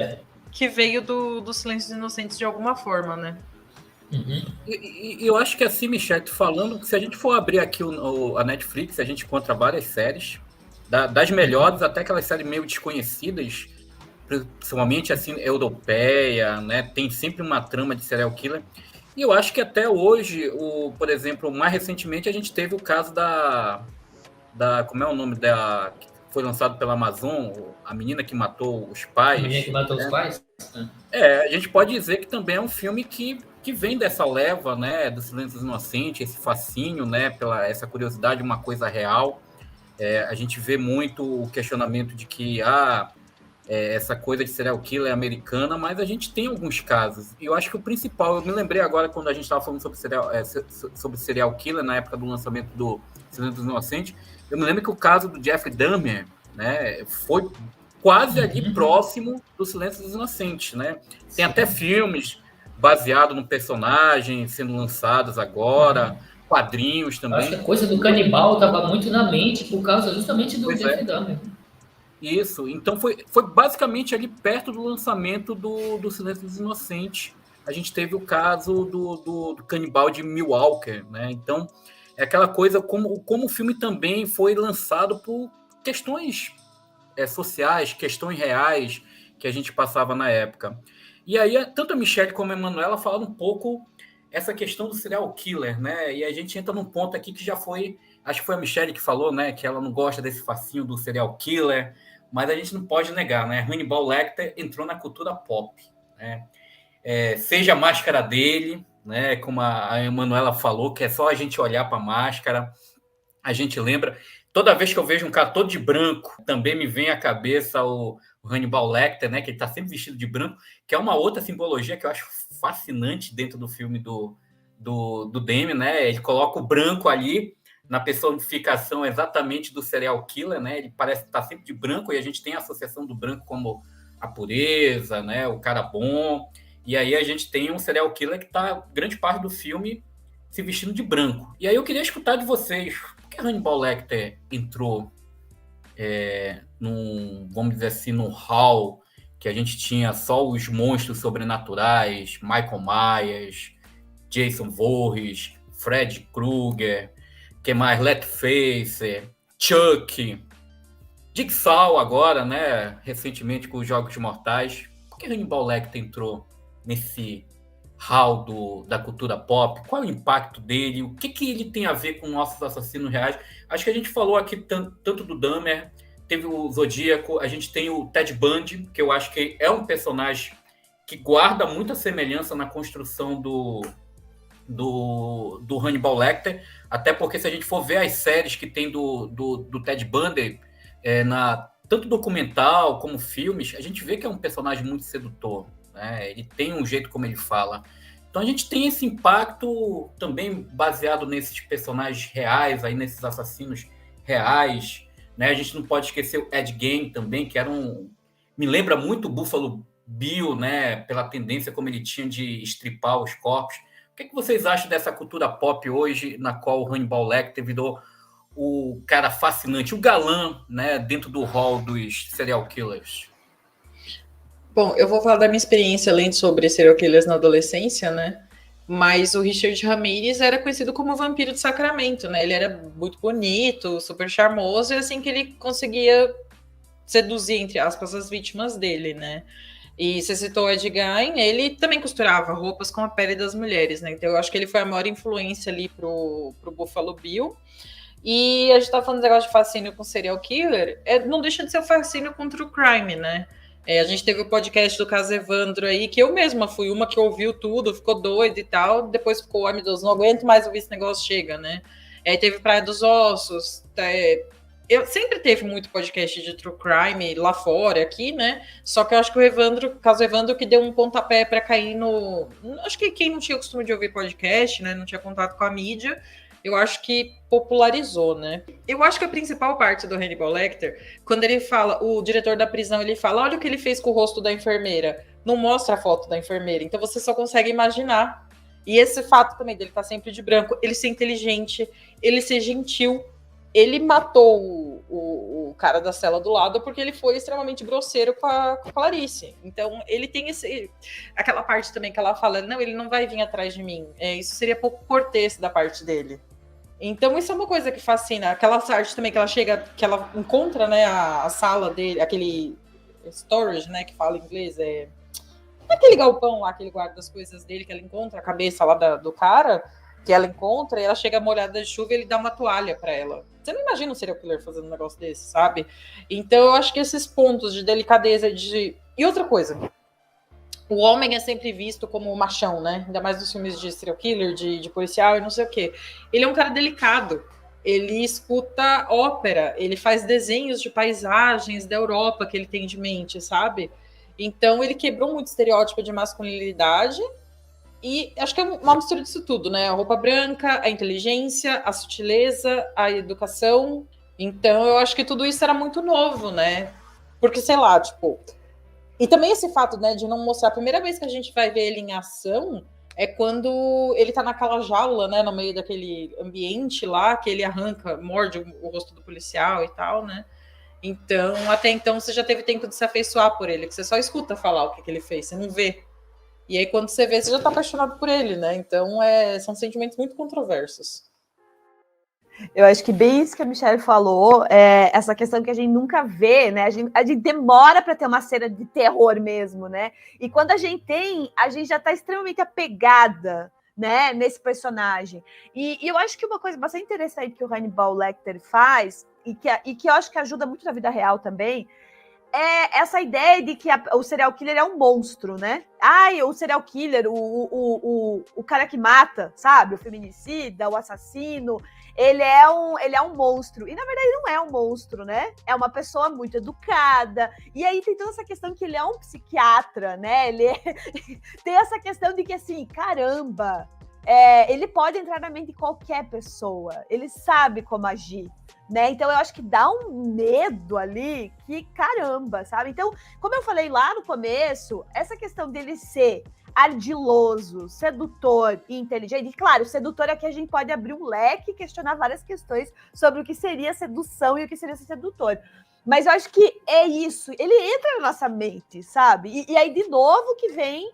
que veio do Silêncio dos Inocentes de alguma forma, né? E eu acho que assim, Michelle, falando, se a gente for abrir aqui a Netflix, a gente encontra várias séries, das melhores até aquelas séries meio desconhecidas, principalmente assim, europeia, né? Tem sempre uma trama de serial killer. E eu acho que até hoje, por exemplo, mais recentemente, a gente teve o caso da como é o nome da... que foi lançado pela Amazon, a menina que matou os pais. A menina que matou os pais? A gente pode dizer que também é um filme que vem dessa leva, né, do Silêncio dos Inocentes, esse fascínio, né, pela essa curiosidade, uma coisa real. A gente vê muito o questionamento de que essa coisa de serial killer é americana, mas a gente tem alguns casos. E eu acho que o principal, eu me lembrei agora quando a gente estava falando sobre serial killer, na época do lançamento do Silêncio dos Inocentes, eu me lembro que o caso do Jeffrey Dahmer, né, foi quase ali próximo do Silêncio dos Inocentes, né? Tem até filmes baseados no personagem sendo lançados agora, quadrinhos também. Acho que a coisa do canibal estava muito na mente por causa justamente do Jeffrey Dahmer. Isso, então foi basicamente ali perto do lançamento do Silêncio dos Inocentes. A gente teve o caso do canibal de Milwaukee, né? Então, é aquela coisa como o filme também foi lançado por questões sociais, questões reais que a gente passava na época. E aí, tanto a Michelle como a Emanuela falaram um pouco essa questão do serial killer, né? E a gente entra num ponto aqui que já foi, acho que foi a Michelle que falou, né? Que ela não gosta desse facinho do serial killer, mas a gente não pode negar, né? Hannibal Lecter entrou na cultura pop, né? Seja a máscara dele, né? Como a Emanuela falou, que é só a gente olhar para a máscara, a gente lembra. Toda vez que eu vejo um cara todo de branco, também me vem à cabeça o Hannibal Lecter, né? Que ele está sempre vestido de branco, que é uma outra simbologia que eu acho fascinante dentro do filme do Demi, né? Ele coloca o branco ali na personificação exatamente do serial killer, né? Ele parece estar sempre de branco e a gente tem a associação do branco como a pureza, né? O cara bom. E aí a gente tem um serial killer que está grande parte do filme se vestindo de branco. E aí eu queria escutar de vocês, por que Hannibal Lecter entrou vamos dizer assim, num hall que a gente tinha só os monstros sobrenaturais, Michael Myers, Jason Voorhees, Fred Krueger, que mais? Leatherface, Chuck, Jigsaw agora, né? Recentemente com os Jogos Mortais. Por que Hannibal Lecter entrou nesse hall da cultura pop? Qual é o impacto dele? O que ele tem a ver com nossos assassinos reais? Acho que a gente falou aqui tanto do Dahmer, teve o Zodíaco, a gente tem o Ted Bundy, que eu acho que é um personagem que guarda muita semelhança na construção do Hannibal Lecter, até porque se a gente for ver as séries que tem do Ted Bundy, tanto documental como filmes, a gente vê que é um personagem muito sedutor, né? Ele tem um jeito como ele fala. Então a gente tem esse impacto também baseado nesses personagens reais, aí nesses assassinos reais, né? A gente não pode esquecer o Ed Gein também, que me lembra muito o Buffalo Bill, né? Pela tendência como ele tinha de estripar os corpos. O que vocês acham dessa cultura pop hoje, na qual o Hannibal Lecter virou o cara fascinante, o galã, né, dentro do hall dos serial killers? Bom, eu vou falar da minha experiência lendo sobre serial killers na adolescência, né? Mas o Richard Ramirez era conhecido como o vampiro de Sacramento, né? Ele era muito bonito, super charmoso, e assim que ele conseguia seduzir, entre aspas, as vítimas dele, né? E você citou o Ed Gein, ele também costurava roupas com a pele das mulheres, né? Então eu acho que ele foi a maior influência ali pro Buffalo Bill. E a gente tá falando do negócio de fascínio com serial killer, não deixa de ser o fascínio com true crime, né? A gente teve o podcast do caso Evandro aí, que eu mesma fui uma que ouviu tudo, ficou doida e tal, depois ficou, ai meu Deus, não aguento mais ouvir esse negócio, chega, né? Teve Praia dos Ossos, eu sempre teve muito podcast de true crime lá fora, aqui, né? Só que eu acho que o caso Evandro, que deu um pontapé para cair no... Acho que quem não tinha o costume de ouvir podcast, né? Não tinha contato com a mídia, eu acho que popularizou, né? Eu acho que a principal parte do Hannibal Lecter, quando ele fala, o diretor da prisão, ele fala, olha o que ele fez com o rosto da enfermeira. Não mostra a foto da enfermeira, então você só consegue imaginar. E esse fato também dele estar sempre de branco, ele ser inteligente, ele ser gentil. Ele matou o cara da cela do lado porque ele foi extremamente grosseiro com a Clarice. Então, ele tem aquela parte também que ela fala, não, ele não vai vir atrás de mim. Isso seria pouco cortês da parte dele. Então, isso é uma coisa que fascina. Aquela parte também que ela chega, que ela encontra, né, a sala dele, aquele storage, né, que fala em inglês, aquele galpão lá que ele guarda as coisas dele, que ela encontra a cabeça lá do cara, que ela encontra, e ela chega molhada de chuva e ele dá uma toalha para ela. Você não imagina um serial killer fazendo um negócio desse, sabe? Então, eu acho que esses pontos de delicadeza, E outra coisa, o homem é sempre visto como machão, né? Ainda mais nos filmes de serial killer, de policial e não sei o quê. Ele é um cara delicado. Ele escuta ópera, ele faz desenhos de paisagens da Europa que ele tem de mente, sabe? Então, ele quebrou muito estereótipo de masculinidade. E acho que é uma mistura disso tudo, né? A roupa branca, a inteligência, a sutileza, a educação. Então, eu acho que tudo isso era muito novo, né? Porque, sei lá, tipo... E também esse fato, né, de não mostrar... A primeira vez que a gente vai ver ele em ação é quando ele tá naquela jaula, né? No meio daquele ambiente lá, que ele morde o rosto do policial e tal, né? Então, até então, você já teve tempo de se afeiçoar por ele, que você só escuta falar o que ele fez, você não vê. E aí, quando você vê, você já tá apaixonado por ele, né? Então, são sentimentos muito controversos. Eu acho que bem isso que a Michelle falou, essa questão que a gente nunca vê, né? A gente demora para ter uma cena de terror mesmo, né? E quando a gente tem, a gente já tá extremamente apegada, né, nesse personagem. E eu acho que uma coisa bastante interessante que o Hannibal Lecter faz, e que eu acho que ajuda muito na vida real também, é essa ideia de que o serial killer é um monstro, né? Ai, o serial killer, o cara que mata, sabe? O feminicida, o assassino, ele é um monstro. E, na verdade, não é um monstro, né? É uma pessoa muito educada. E aí tem toda essa questão que ele é um psiquiatra, né? Tem essa questão de que, assim, caramba, ele pode entrar na mente de qualquer pessoa. Ele sabe como agir. Né? Então, eu acho que dá um medo ali que caramba, sabe? Então, como eu falei lá no começo, essa questão dele ser ardiloso, sedutor e inteligente, e claro, sedutor é que a gente pode abrir um leque e questionar várias questões sobre o que seria sedução e o que seria ser sedutor. Mas eu acho que é isso, ele entra na nossa mente, sabe? E aí, de novo, que vem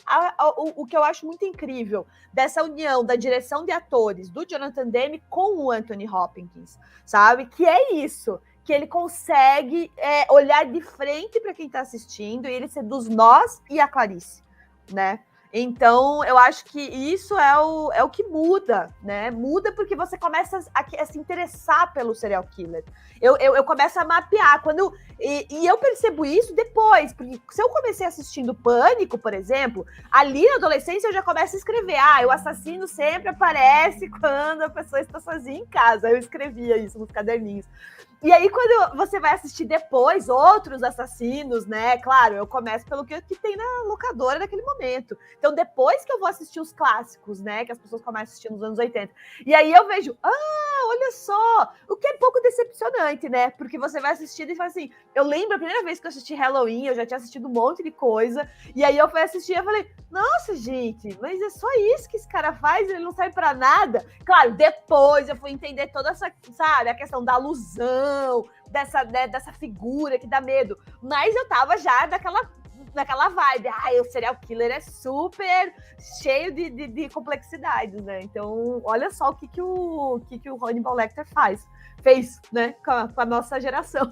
o que eu acho muito incrível dessa união da direção de atores do Jonathan Demme com o Anthony Hopkins, sabe? Que é isso, que ele consegue olhar de frente para quem está assistindo e ele seduz nós e a Clarice, né? Então, eu acho que isso é o que muda, né? Muda porque você começa a se interessar pelo serial killer. Eu começo a mapear. E eu percebo isso depois, porque se eu comecei assistindo Pânico, por exemplo, ali na adolescência eu já começo a escrever. O assassino sempre aparece quando a pessoa está sozinha em casa. Eu escrevia isso nos caderninhos. E aí, quando você vai assistir depois outros assassinos, né? Claro, eu começo pelo que tem na locadora naquele momento. Então, depois que eu vou assistir os clássicos, né? Que as pessoas começam a assistir nos anos 80. E aí eu vejo, olha só! O que é pouco decepcionante, né? Porque você vai assistindo e fala assim, eu lembro a primeira vez que eu assisti Halloween, eu já tinha assistido um monte de coisa. E aí eu fui assistir e falei, nossa, gente, mas é só isso que esse cara faz? Ele não serve pra nada? Claro, depois eu fui entender toda essa, sabe? A questão da alusão, dessa figura que dá medo. Mas eu tava já naquela vibe. O serial killer é super cheio de complexidades, né? Então, olha só o que o Hannibal Lecter fez, né? Com a nossa geração.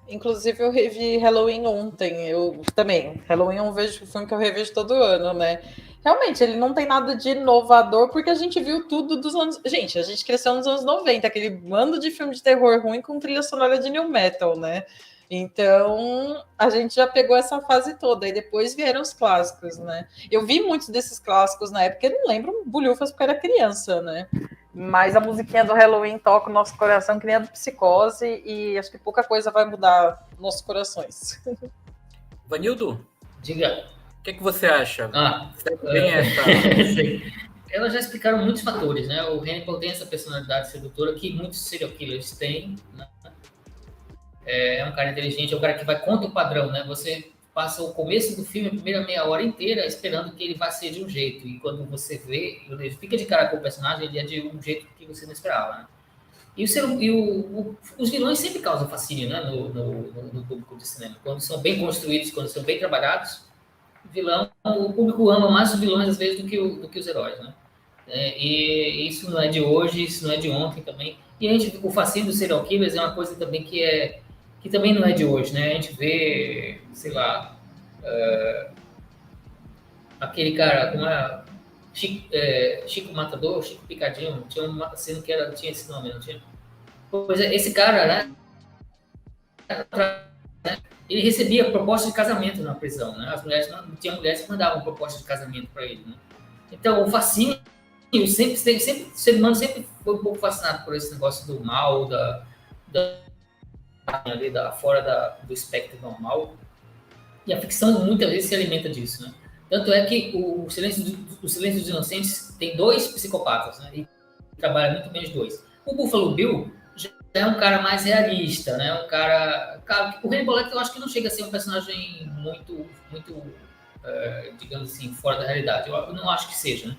Inclusive, eu revi Halloween ontem. Eu também. Halloween é um filme que eu revejo todo ano, né? Realmente, ele não tem nada de inovador, porque a gente viu tudo dos anos... Gente, a gente cresceu nos anos 90, aquele bando de filme de terror ruim com trilha sonora de new metal, né? Então, a gente já pegou essa fase toda, e depois vieram os clássicos, né? Eu vi muitos desses clássicos na época, eu não lembro bulhufas porque era criança, né? Mas a musiquinha do Halloween toca o nosso coração que nem a do Psicose, e acho que pouca coisa vai mudar nossos corações. Vanildo? Diga. O que você acha? Elas já explicaram muitos fatores, né? O Hannibal tem essa personalidade sedutora que muitos serial killers têm, né? É um cara inteligente, é um cara que vai contra o padrão, né? Você passa o começo do filme, a primeira meia hora inteira, esperando que ele vá ser de um jeito. E quando você vê, ele fica de cara com o personagem, ele é de um jeito que você não esperava, né? E os vilões sempre causam fascínio, né? No público de cinema. Quando são bem construídos, quando são bem trabalhados, o público ama mais os vilões, às vezes, do que os heróis, né? E isso não é de hoje, isso não é de ontem também. E o fascínio dos serial killers é uma coisa também que também não é de hoje, né? A gente vê, sei lá, aquele cara, como é? Chico Matador, Chico Picadinho, tinha uma cena que tinha esse nome, não tinha? Pois é, esse cara, né? Ele recebia proposta de casamento na prisão, né? Tinha mulheres que mandavam proposta de casamento para ele, né? Então, o fascínio, o ser humano sempre foi um pouco fascinado por esse negócio do mal, fora do espectro normal. E a ficção muitas vezes se alimenta disso, né? Tanto é que o Silêncio dos Inocentes tem 2 psicopatas, né? E trabalha muito bem os 2. O Buffalo Bill já é um cara mais realista, né? Um cara... O Hannibal Lecter eu acho que não chega a ser um personagem muito digamos assim, fora da realidade. Eu não acho que seja, né?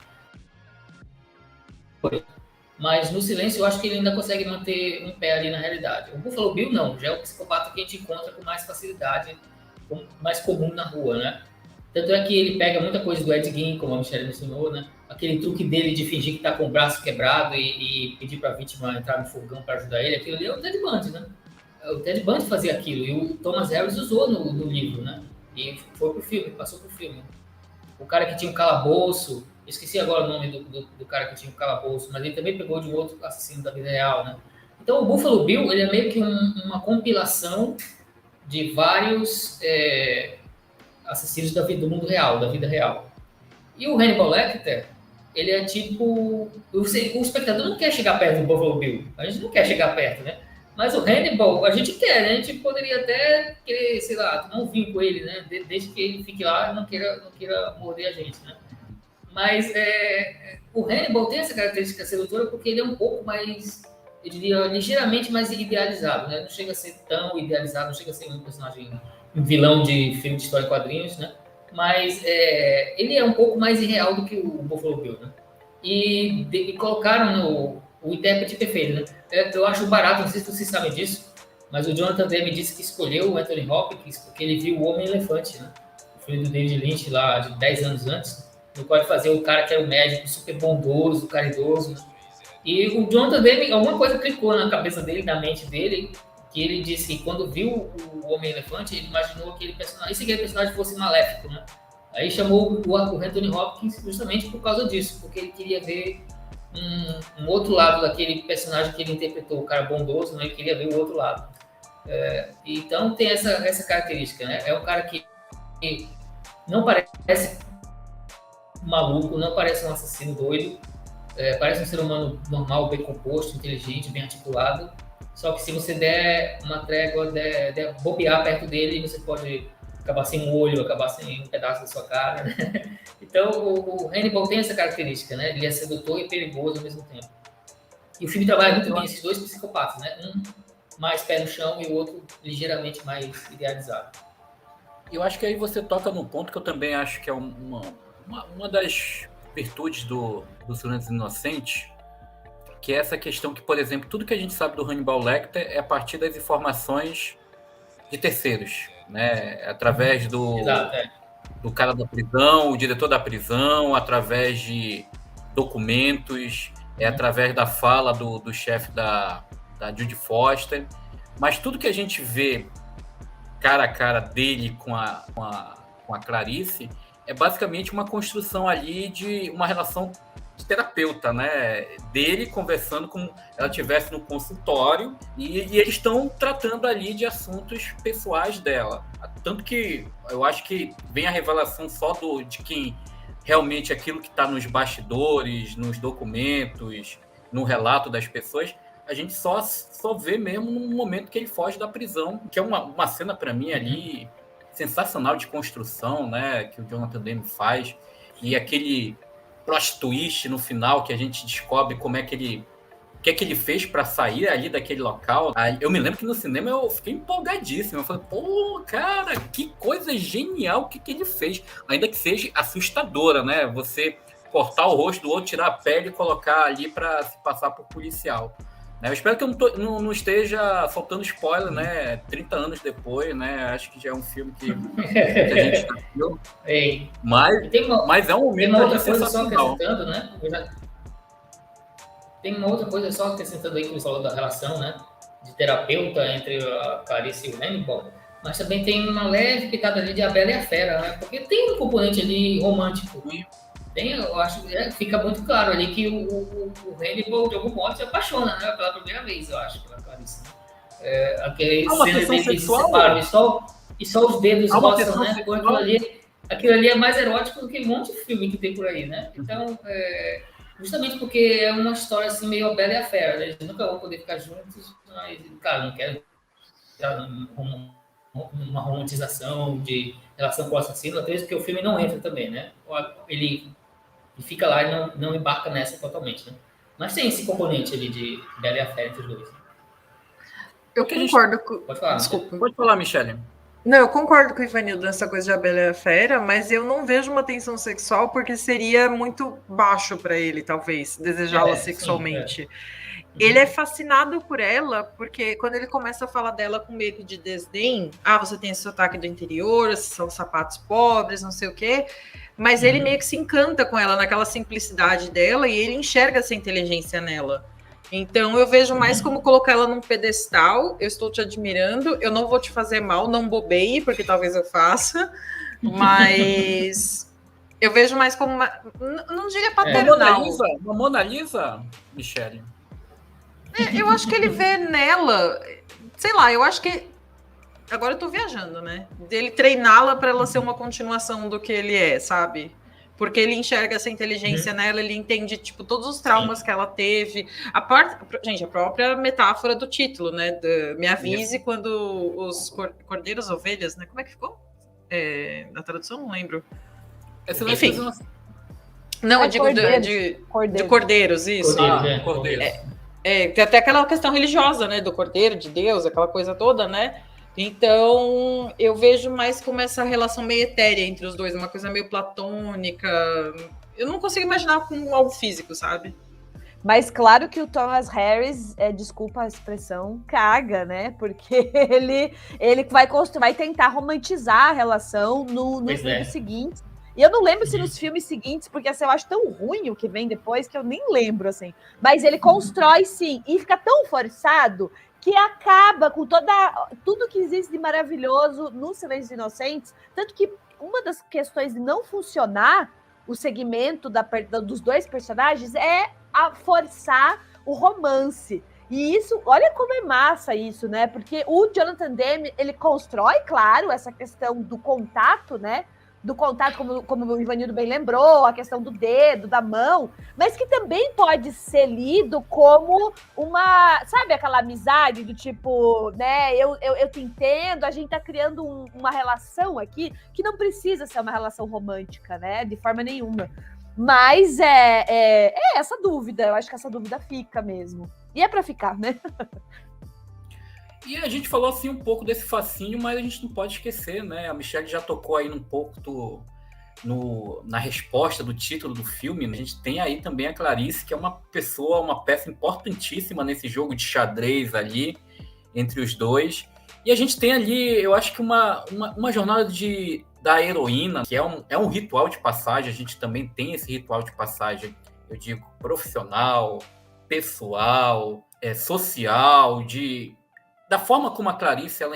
Mas no Silêncio eu acho que ele ainda consegue manter um pé ali na realidade. O Buffalo Bill não, já é o psicopata que a gente encontra com mais facilidade, mais comum na rua, né? Tanto é que ele pega muita coisa do Ed Gein, como a Michelle mencionou, né? Aquele truque dele de fingir que tá com o braço quebrado e pedir para a vítima entrar no fogão para ajudar ele, aquilo ali é o Ted Bundy, né? O Ted Bundy fazia aquilo e o Thomas Harris usou no livro, né? E foi pro filme, passou pro filme. O cara que tinha um calabouço, esqueci agora o nome do cara que tinha o calabouço, mas ele também pegou de um outro assassino da vida real, né? Então, o Buffalo Bill, ele é meio que uma compilação de vários assassinos do mundo real, da vida real. E o Hannibal Lecter, ele é tipo... O espectador não quer chegar perto do Buffalo Bill. A gente não quer chegar perto, né? Mas o Hannibal, a gente quer, né? A gente poderia até querer, sei lá, tomar um vinho com ele, né? Desde que ele fique lá e não queira morder a gente, né? Mas o Hannibal tem essa característica sedutora porque ele é um pouco mais, eu diria, ligeiramente mais idealizado, né? Não chega a ser tão idealizado, não chega a ser um personagem, um vilão de filme de história em quadrinhos, né? Mas ele é um pouco mais irreal do que o Buffalo Bill, né? E colocaram o intérprete perfeito, né? Eu acho barato, não sei se vocês sabem disso, mas o Jonathan Demme disse que escolheu o Anthony Hopkins porque ele viu o Homem-Elefante, né? O filme do David Lynch lá de 10 anos antes, no qual ele fazia o cara que era o médico super bondoso, caridoso, né? E o Jonathan Demme, alguma coisa clicou na cabeça dele, na mente dele, que ele disse que quando viu o Homem-Elefante, ele imaginou que aquele personagem fosse maléfico, né? Aí chamou o Anthony Hopkins justamente por causa disso, porque ele queria ver um outro lado daquele personagem que ele interpretou, o cara bondoso, né? Ele queria ver o outro lado. Então tem essa característica, né? É um cara que não parece maluco, não parece um assassino doido, parece um ser humano normal, bem composto, inteligente, bem articulado. Só que se você der uma trégua, der bobear perto dele, você pode acabar sem um olho, acabar sem um pedaço da sua cara, né? Então, o Hannibal tem essa característica, né? Ele é sedutor e perigoso ao mesmo tempo. E o filme trabalha muito bem esses dois psicopatas, né? Um mais pé no chão e o outro ligeiramente mais idealizado. Eu acho que aí você toca num ponto que eu também acho que é uma das virtudes do Silêncio Inocente, que é essa questão que, por exemplo, tudo que a gente sabe do Hannibal Lecter é a partir das informações de terceiros, né? Através do cara da prisão, o diretor da prisão, através de documentos, através da fala do chefe da Judy Foster. Mas tudo que a gente vê cara a cara dele com a Clarice é basicamente uma construção ali de uma relação de terapeuta, né? Dele conversando como ela estivesse no consultório e eles estão tratando ali de assuntos pessoais dela. Tanto que eu acho que vem a revelação só de quem realmente aquilo que está nos bastidores, nos documentos, no relato das pessoas, a gente só vê mesmo no momento que ele foge da prisão, que é uma cena para mim ali sensacional de construção, né? Que o Jonathan Demme faz, e aquele plot twist no final que a gente descobre como é que o que ele fez para sair ali daquele local. Eu me lembro que no cinema eu fiquei empolgadíssimo. Eu falei, pô, cara, que coisa genial que ele fez. Ainda que seja assustadora, né? Você cortar o rosto do outro, tirar a pele e colocar ali para se passar por policial. Eu espero que eu não esteja soltando spoiler, né? 30 anos depois, né? Acho que já é um filme que a gente viu. Mas é um momento outra coisa só acrescentando, né? Tem uma outra coisa só acrescentando aí que você falou da relação, né? De terapeuta entre a Clarice e o Hannibal. Mas também tem uma leve pitada ali de A Bela e a Fera, né? Porque tem um componente ali romântico. Eu acho que fica muito claro ali que o Hannibal, de algum modo, se apaixona, né? Pela primeira vez, eu acho, pela Clarice. Aquele cena dele se separam e só os dedos roçam, né? Aquilo ali é mais erótico do que um monte de filme que tem por aí, né? Então, justamente porque é uma história assim meio A Bela e a Fera, né? Eles nunca vão poder ficar juntos, mas, cara, não quero uma romantização de relação com o assassino, até porque o filme não entra também, né? Ele fica lá e não embarca nessa totalmente, né? Mas tem esse componente ali de Bela e a Fera entre os dois. Eu concordo com... Pode falar. Desculpa. Pode falar, Michele. Não, eu concordo com o Ivanildo nessa coisa de A Bela e a Fera, mas eu não vejo uma tensão sexual porque seria muito baixo para ele, talvez, desejá-la sexualmente. Sim, Ele é fascinado por ela porque quando ele começa a falar dela com meio que de desdém, você tem esse sotaque do interior, esses são sapatos pobres, não sei o quê, mas ele meio que se encanta com ela naquela simplicidade dela e ele enxerga essa inteligência nela. Então eu vejo mais como colocar ela num pedestal. Eu estou te admirando, eu não vou te fazer mal, não bobeie, porque talvez eu faça, mas Eu vejo mais como não diria Uma paternal. Mona Lisa, Michele. Eu acho que ele vê nela, sei lá, eu acho que agora eu tô viajando, né? Dele treiná-la para ela ser uma continuação do que ele é, sabe? Porque ele enxerga essa inteligência nela, ele entende, tipo, todos os traumas que ela teve. Gente, a própria metáfora do título, né? Me avise quando os cordeiros, ovelhas, né? Como é que ficou? Na tradução, não lembro. Enfim. Não, eu digo de cordeiros, isso. Cordeiros. Tem até aquela questão religiosa, né? Do cordeiro, de Deus, aquela coisa toda, né? Então, eu vejo mais como essa relação meio etérea entre os dois, uma coisa meio platônica. Eu não consigo imaginar com algo físico, sabe? Mas claro que o Thomas Harris, desculpa a expressão, caga, né? Porque ele vai tentar romantizar a relação nos filmes seguintes. E eu não lembro se nos filmes seguintes, porque assim, eu acho tão ruim o que vem depois que eu nem lembro, assim. Mas ele constrói, sim, e fica tão forçado que acaba com tudo que existe de maravilhoso no Silêncio dos Inocentes. Tanto que uma das questões de não funcionar o segmento dos dois personagens é a forçar o romance. E isso, olha como é massa isso, né? Porque o Jonathan Demme, ele constrói, claro, essa questão do contato, né? Do contato, como o Ivanildo bem lembrou, a questão do dedo, da mão, mas que também pode ser lido como uma, sabe, aquela amizade do tipo, né, eu te entendo, a gente tá criando uma relação aqui que não precisa ser uma relação romântica, né, de forma nenhuma. Mas é essa dúvida, eu acho que essa dúvida fica mesmo. E é pra ficar, né? E a gente falou assim um pouco desse fascínio, mas a gente não pode esquecer, né? A Michelle já tocou aí um pouco na resposta do título do filme. A gente tem aí também a Clarice, que é uma peça importantíssima nesse jogo de xadrez ali, entre os dois. E a gente tem ali, eu acho que uma jornada da heroína, que é um ritual de passagem. A gente também tem esse ritual de passagem, eu digo, profissional, pessoal, social, da forma como a Clarice ela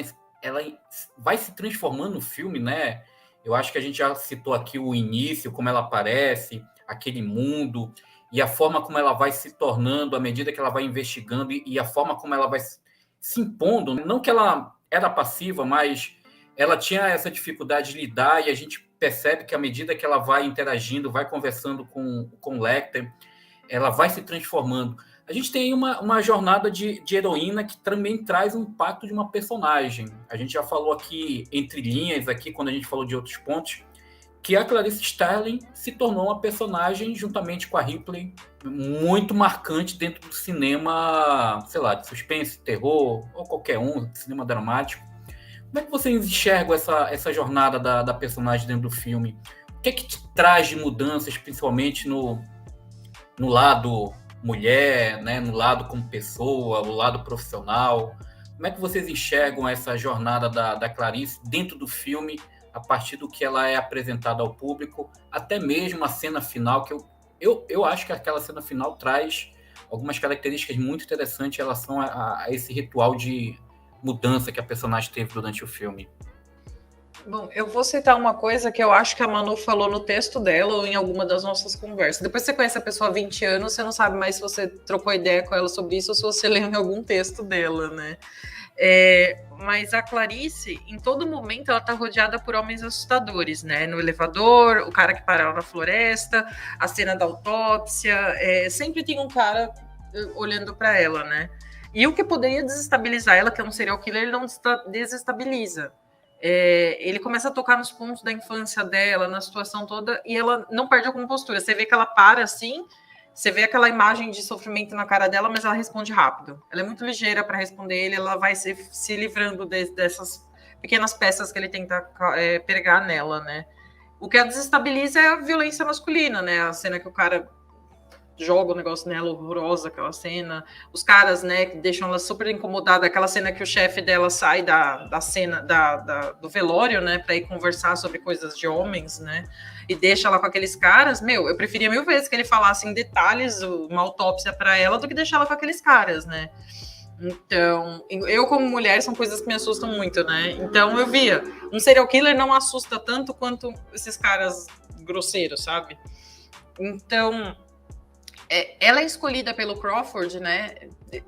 vai se transformando no filme, né? Eu acho que a gente já citou aqui o início, como ela aparece, aquele mundo, e a forma como ela vai se tornando à medida que ela vai investigando, e a forma como ela vai se impondo. Não que ela era passiva, mas ela tinha essa dificuldade de lidar, e a gente percebe que à medida que ela vai interagindo, vai conversando com o Lecter, ela vai se transformando. A gente tem uma jornada de heroína que também traz um impacto de uma personagem. A gente já falou aqui, entre linhas, aqui, quando a gente falou de outros pontos, que a Clarice Starling se tornou uma personagem, juntamente com a Ripley, muito marcante dentro do cinema, sei lá, de suspense, terror, ou qualquer cinema dramático. Como é que vocês enxergam essa jornada da personagem dentro do filme? O que é que te traz de mudanças, principalmente no lado mulher, né, no lado como pessoa, no lado profissional? Como é que vocês enxergam essa jornada da Clarice dentro do filme, a partir do que ela é apresentada ao público, até mesmo a cena final, que eu acho que aquela cena final traz algumas características muito interessantes em relação a esse ritual de mudança que a personagem teve durante o filme. Bom, eu vou citar uma coisa que eu acho que a Manu falou no texto dela ou em alguma das nossas conversas. Depois que você conhece a pessoa há 20 anos, você não sabe mais se você trocou ideia com ela sobre isso ou se você leu em algum texto dela, né? Mas a Clarice, em todo momento, ela tá rodeada por homens assustadores, né? No elevador, o cara que para ela na floresta, a cena da autópsia, sempre tem um cara olhando para ela, né? E o que poderia desestabilizar ela, que é um serial killer, ele não desestabiliza. Ele começa a tocar nos pontos da infância dela, na situação toda, e ela não perde a compostura. Você vê que ela para assim, você vê aquela imagem de sofrimento na cara dela, mas ela responde rápido. Ela é muito ligeira para responder ele, ela vai se livrando dessas pequenas peças que ele tenta pegar nela, né? O que a desestabiliza é a violência masculina, né? A cena que o cara joga o negócio nela, horrorosa aquela cena, os caras, né, que deixam ela super incomodada, aquela cena que o chefe dela sai da cena do velório, né, para ir conversar sobre coisas de homens, né, e deixa ela com aqueles caras. Eu preferia 1000 vezes que ele falasse em detalhes uma autópsia para ela do que deixar ela com aqueles caras, né. Então, eu como mulher, são coisas que me assustam muito, né? Então eu via, um serial killer não assusta tanto quanto esses caras grosseiros, sabe? Então, ela é escolhida pelo Crawford, né?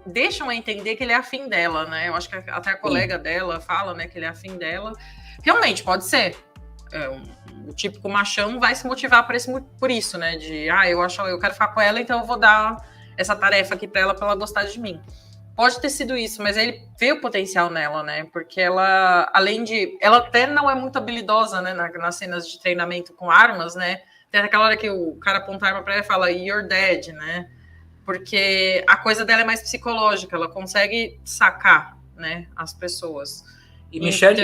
Deixam a entender que ele é afim dela, né? Eu acho que até a colega dela fala, né, que ele é afim dela. Realmente, pode ser. O típico machão vai se motivar por isso, né? De, eu quero ficar com ela, então eu vou dar essa tarefa aqui pra ela gostar de mim. Pode ter sido isso, mas ele vê o potencial nela, né? Porque ela, além de... Ela até não é muito habilidosa, né? Nas cenas de treinamento com armas, né? Tem aquela hora que o cara aponta a arma pra ela e fala, you're dead, né? Porque a coisa dela é mais psicológica, ela consegue sacar, né, as pessoas. E, Michelle,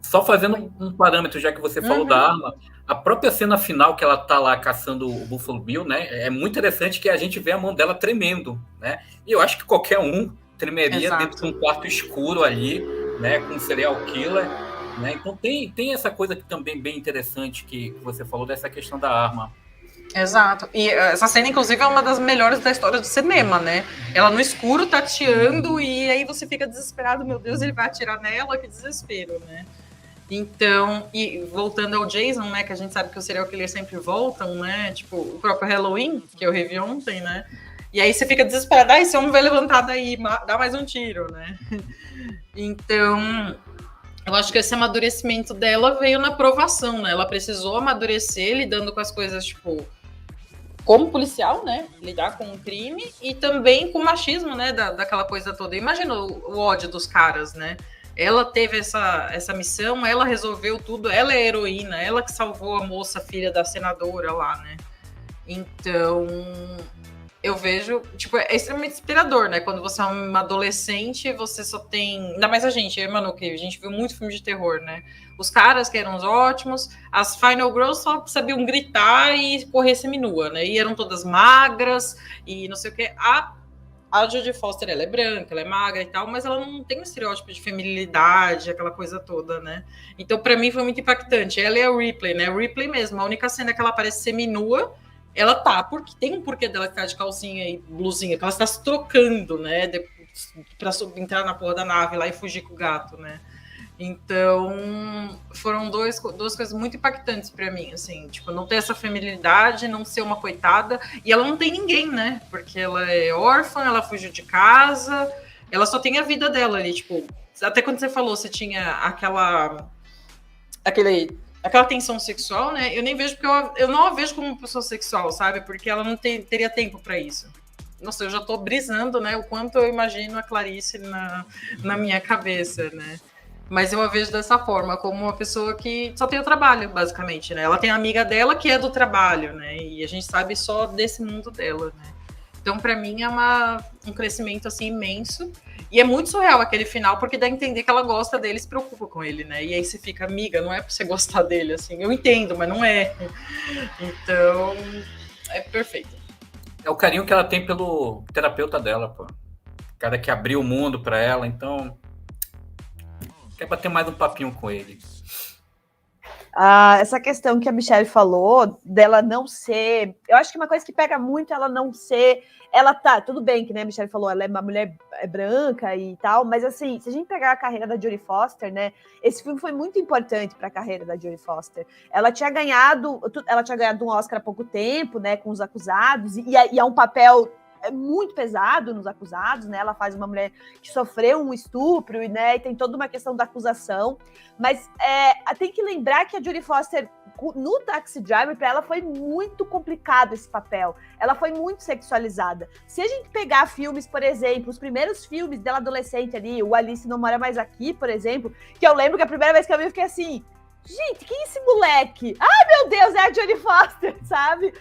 só fazendo um parâmetro, já que você falou da arma, a própria cena final que ela tá lá caçando o Buffalo Bill, né, é muito interessante que a gente vê a mão dela tremendo, né? E eu acho que qualquer um tremeria dentro de um quarto escuro ali, né, com um serial killer, né? Então tem essa coisa que também bem interessante que você falou dessa questão da arma. Exato. E essa cena, inclusive, é uma das melhores da história do cinema, né? Ela no escuro tateando e aí você fica desesperado, meu Deus, ele vai atirar nela, que desespero, né? Então, e voltando ao Jason, né, que a gente sabe que os serial killers sempre voltam, né? Tipo, o próprio Halloween, que eu revi ontem, né? E aí você fica desesperado, esse homem vai levantar daí, dá mais um tiro, né? Então, eu acho que esse amadurecimento dela veio na provação, né? Ela precisou amadurecer lidando com as coisas, tipo, como policial, né? Lidar com o crime e também com o machismo, né? Daquela coisa toda. Imagina o ódio dos caras, né? Ela teve essa missão, ela resolveu tudo, ela é heroína, ela que salvou a moça, filha da senadora lá, né? Então, eu vejo, tipo, é extremamente inspirador, né? Quando você é uma adolescente, você só tem... Ainda mais a gente, eu e Manu, que a gente viu muito filme de terror, né? Os caras que eram os ótimos, as Final Girls só sabiam gritar e correr seminua, né? E eram todas magras e não sei o quê. A Jodie Foster, ela é branca, ela é magra e tal, mas ela não tem um estereótipo de feminilidade, aquela coisa toda, né? Então, pra mim, foi muito impactante. Ela é a Ripley, né? A Ripley mesmo, a única cena que ela aparece seminua, ela tá, porque tem um porquê dela ficar de calcinha e blusinha, que ela está se trocando, né? Pra entrar na porra da nave lá e fugir com o gato, né? Então, foram duas coisas muito impactantes pra mim, assim, tipo, não ter essa feminilidade, não ser uma coitada, e ela não tem ninguém, né, porque ela é órfã, ela fugiu de casa, ela só tem a vida dela ali, tipo, até quando você falou, você tinha aquela tensão sexual, né, eu nem vejo, porque eu não a vejo como uma pessoa sexual, sabe, porque ela não teria tempo pra isso. Nossa, eu já tô brisando, né, o quanto eu imagino a Clarice na minha cabeça, né. Mas eu a vejo dessa forma, como uma pessoa que só tem o trabalho, basicamente, né? Ela tem a amiga dela que é do trabalho, né? E a gente sabe só desse mundo dela, né? Então, para mim, é um crescimento, assim, imenso. E é muito surreal aquele final, porque dá a entender que ela gosta dele e se preocupa com ele, né? E aí você fica, amiga, não é pra você gostar dele, assim. Eu entendo, mas não é. Então, é perfeito. É o carinho que ela tem pelo terapeuta dela, pô. O cara que abriu o mundo pra ela, então... Quer bater mais um papinho com ele. Essa questão que a Michelle falou, dela não ser... Eu acho que uma coisa que pega muito ela não ser... Ela tá, tudo bem que, né, a Michelle falou, ela é uma mulher branca e tal, mas assim, se a gente pegar a carreira da Jodie Foster, né, esse filme foi muito importante para a carreira da Jodie Foster. Ela tinha ganhado um Oscar há pouco tempo, né, com Os Acusados, e é um papel... muito pesado nos acusados, né? Ela faz uma mulher que sofreu um estupro, né? E tem toda uma questão da acusação. Mas tem que lembrar que a Jodie Foster, no Taxi Driver, para ela foi muito complicado esse papel. Ela foi muito sexualizada. Se a gente pegar filmes, por exemplo, os primeiros filmes dela adolescente ali, o Alice Não Mora Mais Aqui, por exemplo, que eu lembro que a primeira vez que eu vi, eu fiquei assim... Gente, quem é esse moleque? Ai, meu Deus, é a Jodie Foster, sabe?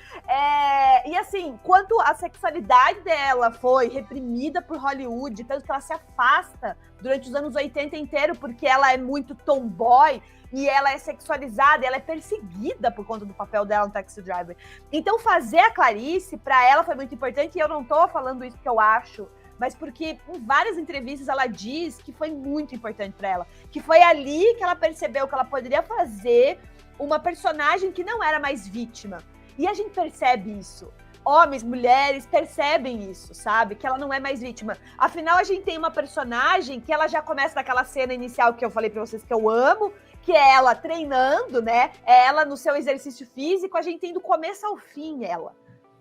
E assim, quanto a sexualidade dela foi reprimida por Hollywood, tanto que ela se afasta durante os anos 80 inteiro, porque ela é muito tomboy, e ela é sexualizada, ela é perseguida por conta do papel dela no Taxi Driver. Então, fazer a Clarice, pra ela, foi muito importante, e eu não tô falando isso porque eu acho, mas porque em várias entrevistas ela diz que foi muito importante para ela, que foi ali que ela percebeu que ela poderia fazer uma personagem que não era mais vítima. E a gente percebe isso. homens, mulheres percebem isso, sabe? Que ela não é mais vítima. Afinal, a gente tem uma personagem que ela já começa naquela cena inicial que eu falei pra vocês que eu amo, que é ela treinando, né? É ela no seu exercício físico, a gente tem do começo ao fim ela.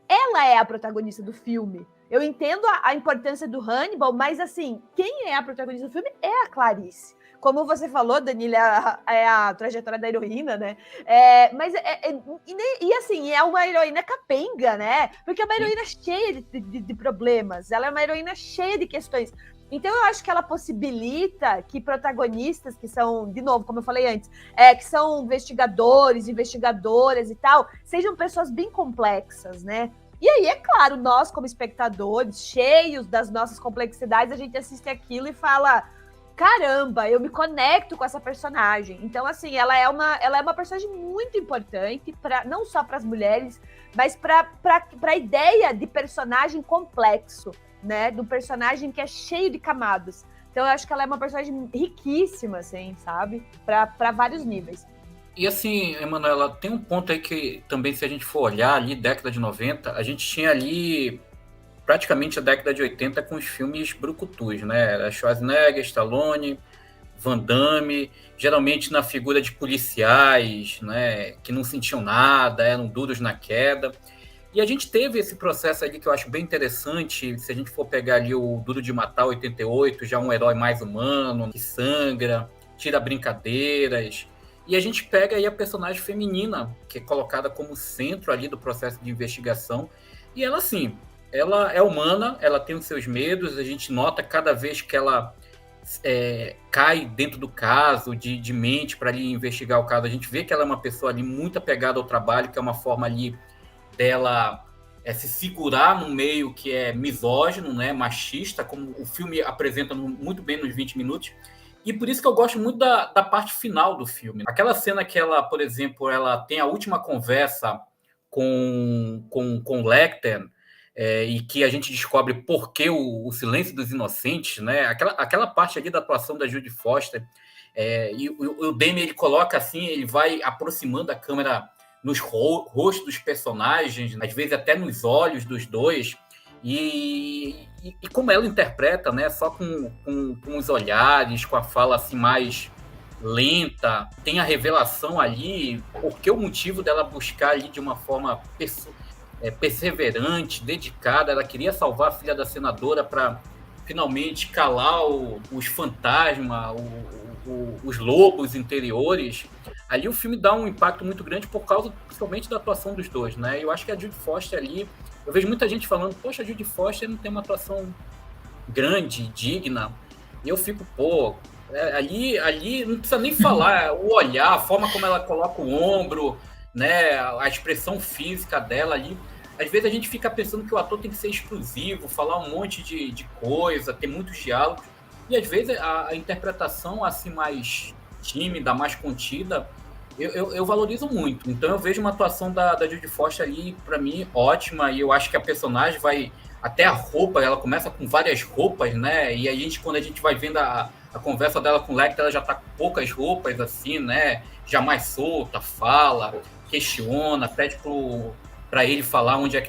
Ela é a protagonista do filme. Eu entendo a importância do Hannibal, mas assim, quem é a protagonista do filme é a Clarice. Como você falou, Danila, é a trajetória da heroína, né? E assim, é uma heroína capenga, né? Porque é uma heroína cheia de problemas. Ela é uma heroína cheia de questões. Então, eu acho que ela possibilita que protagonistas que são, de novo, como eu falei antes, que são investigadores, investigadoras e tal, sejam pessoas bem complexas, né? E aí, é claro, nós, como espectadores, cheios das nossas complexidades, a gente assiste aquilo e fala: caramba, eu me conecto com essa personagem. Então, assim, ela é uma personagem muito importante, não só para as mulheres, mas para a ideia de personagem complexo, né? Do personagem que é cheio de camadas. Então, eu acho que ela é uma personagem riquíssima, assim, sabe? Para vários níveis. E assim, Emanuela, tem um ponto aí que também, se a gente for olhar ali, década de 90, a gente tinha ali praticamente a década de 80 com os filmes brucutus, né? Era Schwarzenegger, Stallone, Van Damme, geralmente na figura de policiais, né? Que não sentiam nada, eram duros na queda. E a gente teve esse processo ali que eu acho bem interessante, se a gente for pegar ali o Duro de Matar, 88, já um herói mais humano, que sangra, tira brincadeiras. E a gente pega aí a personagem feminina, que é colocada como centro ali do processo de investigação. E ela, assim, ela é humana, ela tem os seus medos, a gente nota cada vez que ela cai dentro do caso, de mente para ali investigar o caso, a gente vê que ela é uma pessoa ali muito apegada ao trabalho, que é uma forma ali dela se segurar num meio que é misógino, né, machista, como o filme apresenta muito bem nos 20 minutos. E por isso que eu gosto muito da parte final do filme. Aquela cena que ela, por exemplo, ela tem a última conversa com o Lecter, e que a gente descobre por que o silêncio dos inocentes, né? Aquela parte ali da atuação da Jodie Foster, e o Demi, ele coloca assim, ele vai aproximando a câmera nos rostos dos personagens, às vezes até nos olhos dos dois, e como ela interpreta, né, só com os olhares, com a fala assim mais lenta, tem a revelação ali, porque o motivo dela buscar ali de uma forma perseverante, dedicada, ela queria salvar a filha da senadora para finalmente calar os fantasmas, os lobos interiores. Ali o filme dá um impacto muito grande por causa, principalmente, da atuação dos dois, né? Eu acho que a Jodie Foster ali, eu vejo muita gente falando, poxa, a Jodie Foster não tem uma atuação grande, digna, e eu fico, ali não precisa nem falar, o olhar, a forma como ela coloca o ombro, né, a expressão física dela ali, às vezes a gente fica pensando que o ator tem que ser exclusivo, falar um monte de coisa, ter muitos diálogos, e às vezes a interpretação assim mais tímida, mais contida, eu valorizo muito. Então eu vejo uma atuação da Jodie Foster ali, para mim, ótima, e eu acho que a personagem vai, até a roupa, ela começa com várias roupas, né, e quando a gente vai vendo a conversa dela com o Lecter, ela já tá com poucas roupas, assim, né, já mais solta, fala, questiona, pede para ele falar onde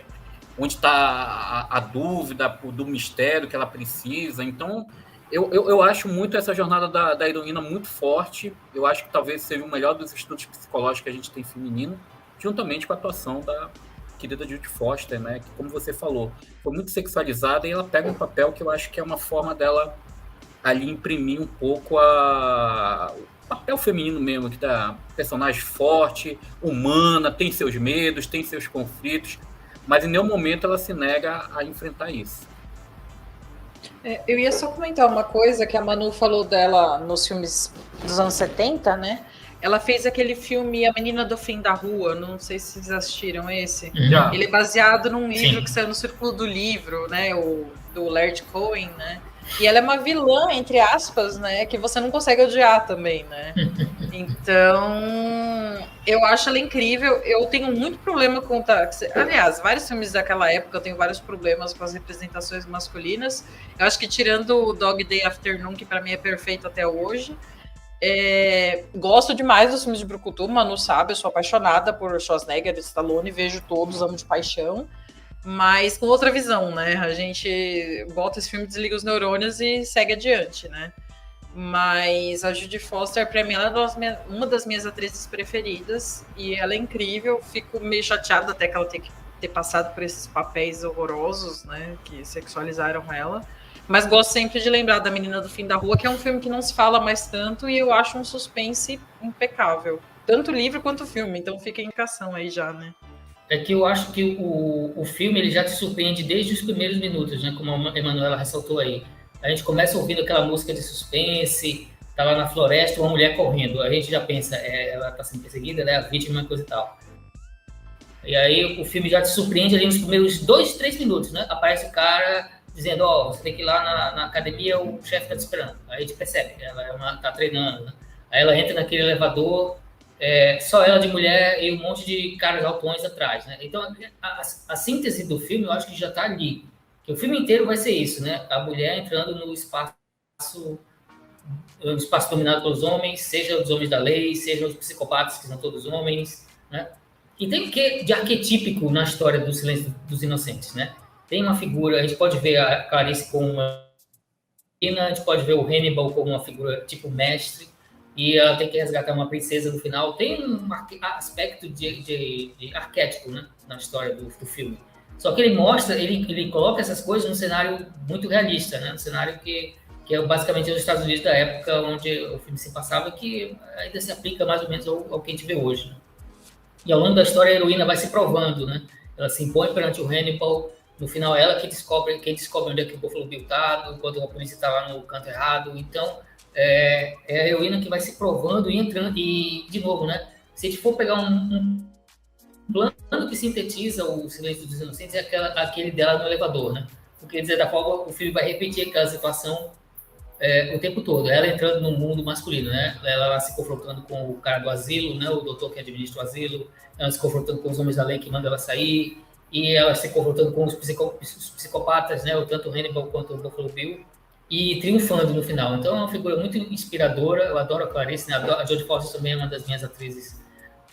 está a dúvida do mistério que ela precisa. Então, eu acho muito essa jornada da heroína muito forte. Eu acho que talvez seja o melhor dos estudos psicológicos que a gente tem feminino, juntamente com a atuação da querida Jodie Foster, né, que, como você falou, foi muito sexualizada, e ela pega um papel que eu acho que é uma forma dela ali imprimir um pouco o papel feminino mesmo, que dá personagem forte, humana, tem seus medos, tem seus conflitos, mas em nenhum momento ela se nega a enfrentar isso. Eu ia só comentar uma coisa que a Manu falou dela nos filmes dos anos 70, né? Ela fez aquele filme A Menina do Fim da Rua, não sei se vocês assistiram esse. Já. Ele é baseado num livro Sim. que saiu no Círculo do Livro, né? Do Laird Cohen, né? E ela é uma vilã, entre aspas, né? Que você não consegue odiar também, né? Então, eu acho ela incrível. Eu tenho muito problema com... Aliás, vários filmes daquela época eu tenho vários problemas com as representações masculinas. Eu acho que tirando o Dog Day Afternoon, que pra mim é perfeito até hoje. Gosto demais dos filmes de brucutu, Manu sabe, eu sou apaixonada por Schwarzenegger e Stallone, vejo todos, amo de paixão. mas com outra visão, né? A gente bota esse filme, desliga os neurônios e segue adiante, né? Mas a Jodie Foster, pra mim, ela é uma das minhas atrizes preferidas e ela é incrível. Fico meio chateada até que ela tenha que ter passado por esses papéis horrorosos, né? Que sexualizaram ela. Mas gosto sempre de lembrar da Menina do Fim da Rua, que é um filme que não se fala mais tanto e eu acho um suspense impecável. Tanto o livro quanto o filme, então fica a indicação aí já, né? É que eu acho que o filme ele já te surpreende desde os primeiros minutos, né? Como a Emanuela ressaltou aí. A gente começa ouvindo aquela música de suspense, tá lá na floresta, uma mulher correndo. A gente já pensa, ela tá sendo perseguida, ela é a vítima, coisa e tal. E aí o filme já te surpreende ali nos primeiros 2, 3 minutos, né? Aparece o cara dizendo, você tem que ir lá na academia, o chefe tá te esperando. Aí a gente percebe, ela tá treinando, né? Aí ela entra naquele elevador, só ela de mulher e um monte de caras altões atrás, né? Então, a síntese do filme, eu acho que já tá ali. Que o filme inteiro vai ser isso, né? A mulher entrando no espaço dominado pelos homens, seja os homens da lei, seja os psicopatas, que são todos homens, né? E tem o que de arquetípico na história do Silêncio dos Inocentes, né? Tem uma figura, a gente pode ver a Clarice como uma menina, a gente pode ver o Hannibal como uma figura tipo mestre, e ela tem que resgatar uma princesa no final. Tem um aspecto de arquétipo, né, na história do filme. Só que ele mostra, ele coloca essas coisas num cenário muito realista, né? Um cenário que é basicamente os Estados Unidos da época onde o filme se passava, que ainda se aplica mais ou menos ao que a gente vê hoje, né? E ao longo da história, a heroína vai se provando, né? Ela se impõe perante o Hannibal. No final, ela quem descobre onde é que o Buffalo Bill está, enquanto a polícia está lá no canto errado. Então, é a heroína que vai se provando e entrando. E, de novo, né? Se a gente for pegar um plano que sintetiza o Silêncio dos Inocentes, é aquele dela no elevador, né? Porque, de certa forma, o filme vai repetir aquela situação o tempo todo. Ela entrando no mundo masculino, né? Ela se confrontando com o cara do asilo, né? O doutor que administra o asilo. Ela se confrontando com os homens da lei que mandam ela sair. E ela se confrontando com os psicopatas, né? Tanto o Hannibal quanto o Buffalo Bill. E triunfando no final. Então é uma figura muito inspiradora. Eu adoro a Clarice, né? A Jodie Foster também é uma das minhas atrizes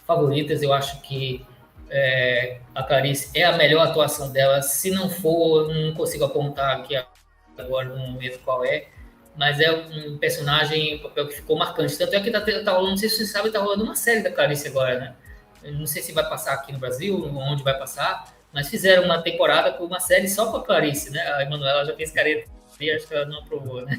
favoritas. Eu acho que a Clarice é a melhor atuação dela. Se não for, eu não consigo apontar aqui agora no momento qual é. Mas é um personagem, um papel que ficou marcante. Tanto é que tá rolando, não sei se você sabe, tá rolando uma série da Clarice agora, né? Eu não sei se vai passar aqui no Brasil, onde vai passar, mas fizeram uma temporada com uma série só com a Clarice, né? A Emanuela já fez careta e acho que ela não aprovou, né?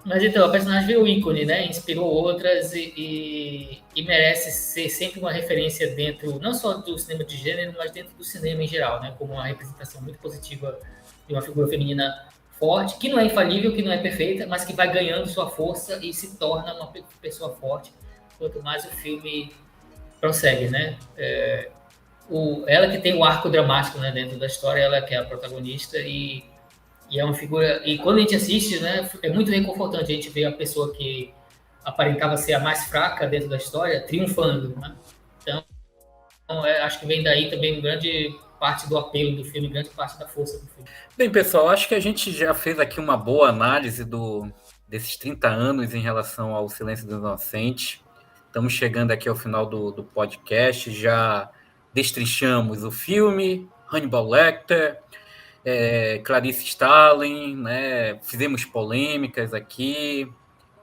Mas então, a personagem veio ícone, né? Inspirou outras e merece ser sempre uma referência dentro, não só do cinema de gênero, mas dentro do cinema em geral, né? Como uma representação muito positiva de uma figura feminina forte, que não é infalível, que não é perfeita, mas que vai ganhando sua força e se torna uma pessoa forte quanto mais o filme prossegue, né? Ela que tem o arco dramático, né, dentro da história, ela que é a protagonista e é uma figura... E quando a gente assiste, né, é muito reconfortante a gente ver a pessoa que aparentava ser a mais fraca dentro da história triunfando, né? Então, acho que vem daí também grande parte do apelo do filme, grande parte da força do filme. Bem, pessoal, acho que a gente já fez aqui uma boa análise desses 30 anos em relação ao Silêncio dos Inocentes. Estamos chegando aqui ao final do podcast, já destrinchamos o filme, Hannibal Lecter, Clarice Starling, né? Fizemos polêmicas aqui,